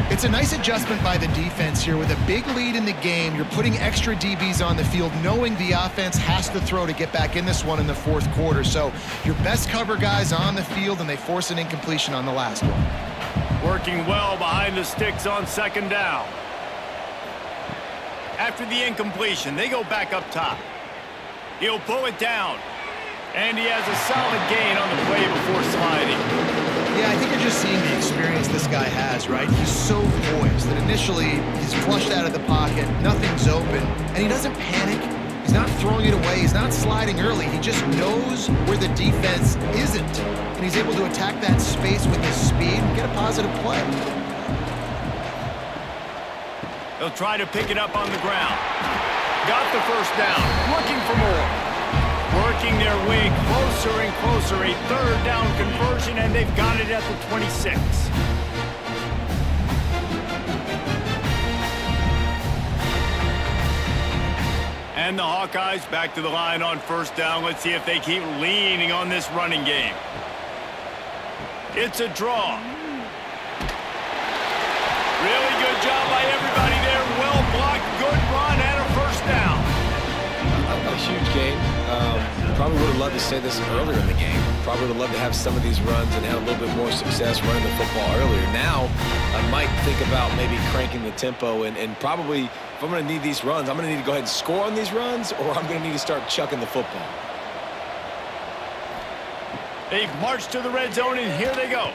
C: It's a nice adjustment by the defense here. With a big lead in the game, you're putting extra DBs on the field, knowing the offense has to throw to get back in this one in the fourth quarter. So your best cover guys on the field, and they force an incompletion on the last one.
A: Working well behind the sticks on second down. After the incompletion, they go back up top. He'll pull it down. And he has a solid gain on the play before sliding.
C: Yeah, I think you're just seeing the experience this guy has, right? He's so poised that initially he's flushed out of the pocket, nothing's open, and he doesn't panic. He's not throwing it away. He's not sliding early. He just knows where the defense isn't, and he's able to attack that space with his speed and get a positive play.
A: They'll try to pick it up on the ground. Got the first down. Looking for more. Working their way closer and closer. A third down conversion, and they've got it at the 26. And the Hawkeyes back to the line on first down. Let's see if they keep leaning on this running game. It's a draw. Really good job by everybody there. Well blocked, good run, and a first down.
B: A huge game. Probably would have loved to say this earlier in the game. Probably would have loved to have some of these runs and have a little bit more success running the football earlier. Now, I might think about maybe cranking the tempo and probably, if I'm going to need these runs, I'm going to need to go ahead and score on these runs, or I'm going to need to start chucking the football.
A: They've marched to the red zone, and here they go.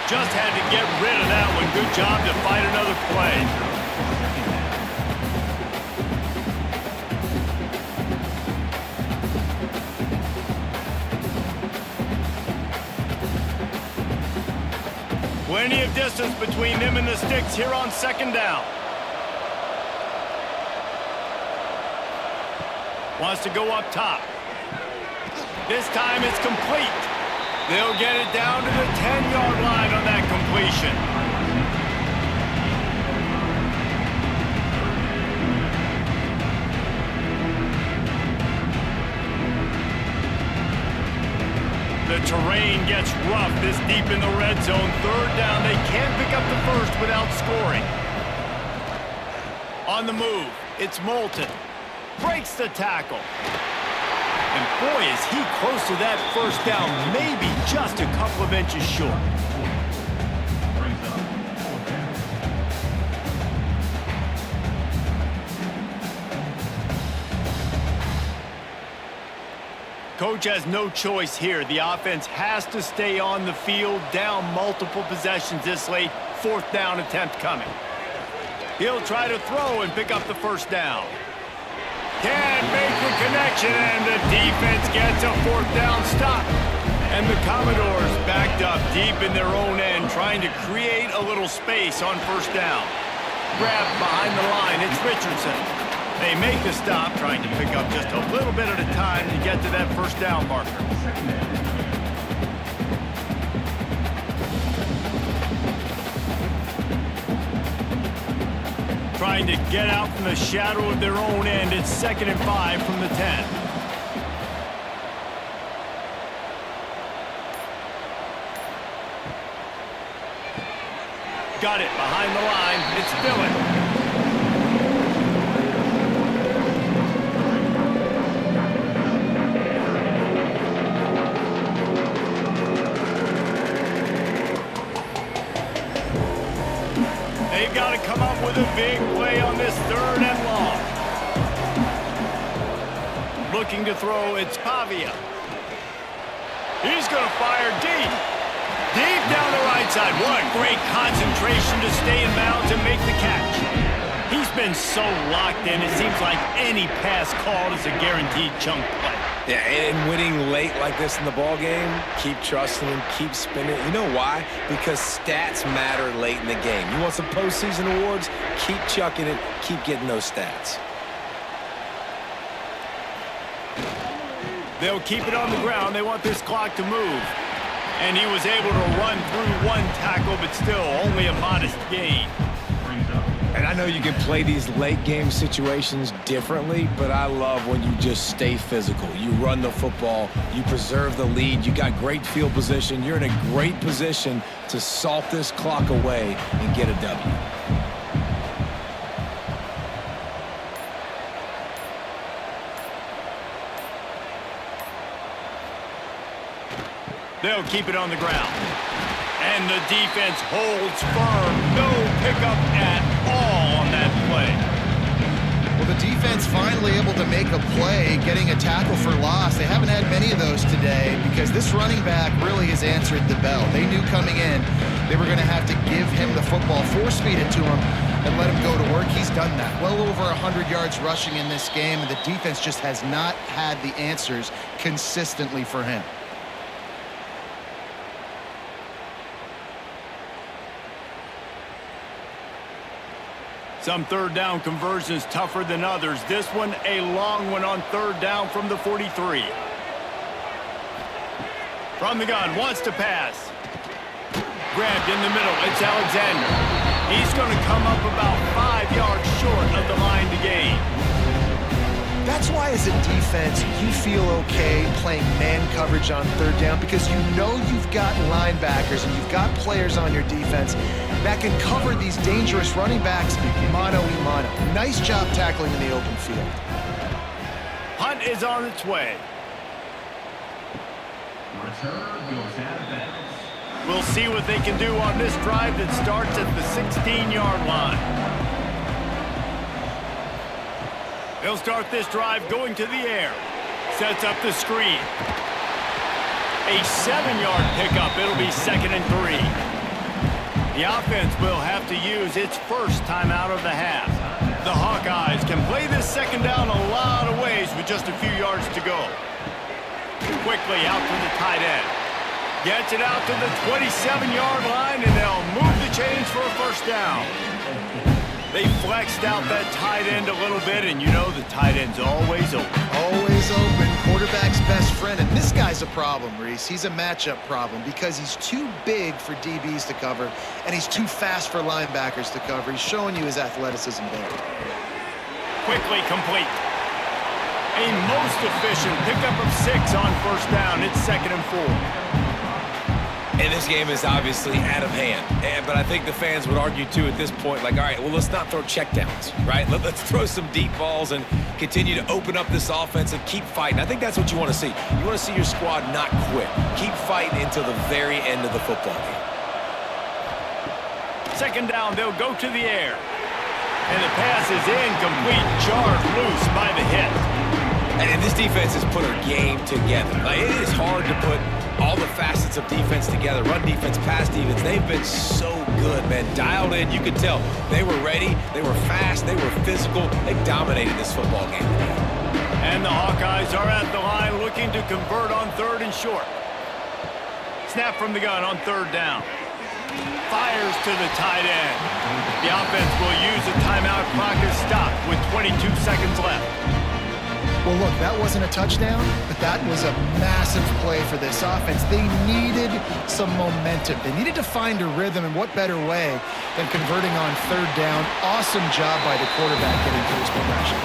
A: Just had to get rid of that one. Good job to find another play. Plenty of distance between them and the sticks here on second down. Wants to go up top. This time it's complete. They'll get it down to the 10-yard line on that completion. The terrain gets rough this deep in the red zone. Third down, they can't pick up the first without scoring. On the move, it's Moulton. Breaks the tackle. And boy, is he close to that first down, maybe just a couple of inches short. Coach has no choice here. The offense has to stay on the field, down multiple possessions this late. 4th down attempt coming. He'll try to throw and pick up the first down. Can't make the connection, and the defense gets a 4th down stop. And the Commodores backed up deep in their own end, trying to create a little space on 1st down. Grabbed behind the line, it's Richardson. They make the stop, trying to pick up just a little bit at a time to get to that 1st down marker. Trying to get out from the shadow of their own end. It's 2nd and 5 from the 10. Got it behind the line. It's Dillon. They've got to come up with a big play on this 3rd and long. Looking to throw, it's Pavia. He's going to fire deep. Deep down the right side. What great concentration to stay in bounds and make the catch. He's been so locked in, it seems like any pass called is a guaranteed chunk play.
B: Yeah, and winning late like this in the ball game, keep trusting him, keep spinning. You know why? Because stats matter late in the game. You want some postseason awards? Keep chucking it, keep getting those stats.
A: They'll keep it on the ground. They want this clock to move. And he was able to run through 1 tackle, but still only a modest gain.
B: And I know you can play these late game situations differently, but I love when you just stay physical. You run the football, you preserve the lead, you got great field position, you're in a great position to salt this clock away and get a W.
A: They'll keep it on the ground. And the defense holds firm. No pickup at all on that play.
C: Well, the defense finally able to make a play, getting a tackle for loss. They haven't had many of those today because this running back really has answered the bell. They knew coming in they were going to have to give him the football, force-feed it to him, and let him go to work. He's done that. Well over 100 yards rushing in this game, and the defense just has not had the answers consistently for him.
A: Some 3rd down conversions tougher than others. This one, a long one on 3rd down from the 43. From the gun, wants to pass. Grabbed in the middle, it's Alexander. He's going to come up about 5 yards short of the line to gain.
C: That's why as a defense, you feel okay playing man coverage on 3rd down because you know you've got linebackers and you've got players on your defense that can cover these dangerous running backs mano-a-mano. Nice job tackling in the open field.
A: Hunt is on its way.
D: Return goes out of bounds.
A: We'll see what they can do on this drive that starts at the 16-yard line. They'll start this drive going to the air. Sets up the screen. A 7-yard pickup. It'll be 2nd and 3. The offense will have to use its first timeout of the half. The Hawkeyes can play this 2nd down a lot of ways with just a few yards to go. Quickly out to the tight end. Gets it out to the 27-yard line, and they'll move the chains for a 1st down. They flexed out that tight end a little bit, and you know the tight end's always open.
C: Always open. Quarterback's best friend. And this guy's a problem, Reese. He's a matchup problem because he's too big for DBs to cover, and he's too fast for linebackers to cover. He's showing you his athleticism there.
A: Quickly complete. A most efficient pickup of 6 on 1st down. It's 2nd and 4.
B: And this game is obviously out of hand. But I think the fans would argue, too, at this point, like, all right, well, let's not throw checkdowns, right? Let's throw some deep balls and continue to open up this offense and keep fighting. I think that's what you want to see. You want to see your squad not quit. Keep fighting until the very end of the football game.
A: 2nd down, they'll go to the air. And the pass is incomplete. Jarred loose by the hit.
B: And this defense has put her game together. Like, it is hard to put all the facets of defense together. Run defense, pass defense. They've been so good, man. Dialed in. You could tell they were ready. They were fast. They were physical. They dominated this football game.
A: And the Hawkeyes are at the line looking to convert on 3rd and short. Snap from the gun on 3rd down. Fires to the tight end. The offense will use a timeout. Clock is stopped with 22 seconds left.
C: Well, look, that wasn't a touchdown, but that was a massive play for this offense. They needed some momentum. They needed to find a rhythm, and what better way than converting on 3rd down. Awesome job by the quarterback getting to his progression.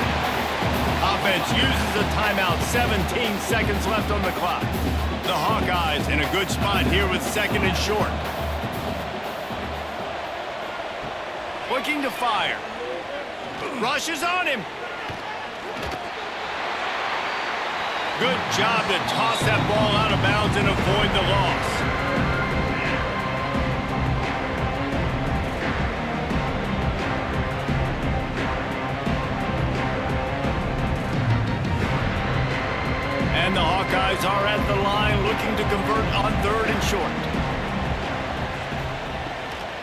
A: Offense uses a timeout. 17 seconds left on the clock. The Hawkeyes in a good spot here with 2nd and short. Looking to fire. Rushes on him. Good job to toss that ball out of bounds and avoid the loss. And the Hawkeyes are at the line looking to convert on 3rd and short.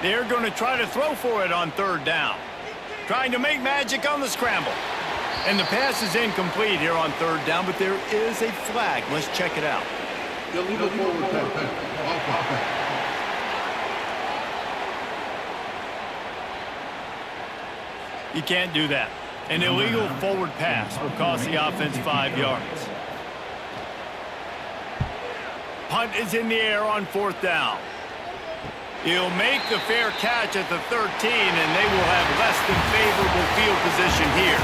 A: They're going to try to throw for it on 3rd down. Trying to make magic on the scramble. And the pass is incomplete here on 3rd down, but there is a flag. Let's check it out.
F: Illegal forward pass.
A: You can't do that. An illegal forward pass will cost the offense 5 yards. Punt is in the air on 4th down. He'll make the fair catch at the 13, and they will have less than favorable field position here.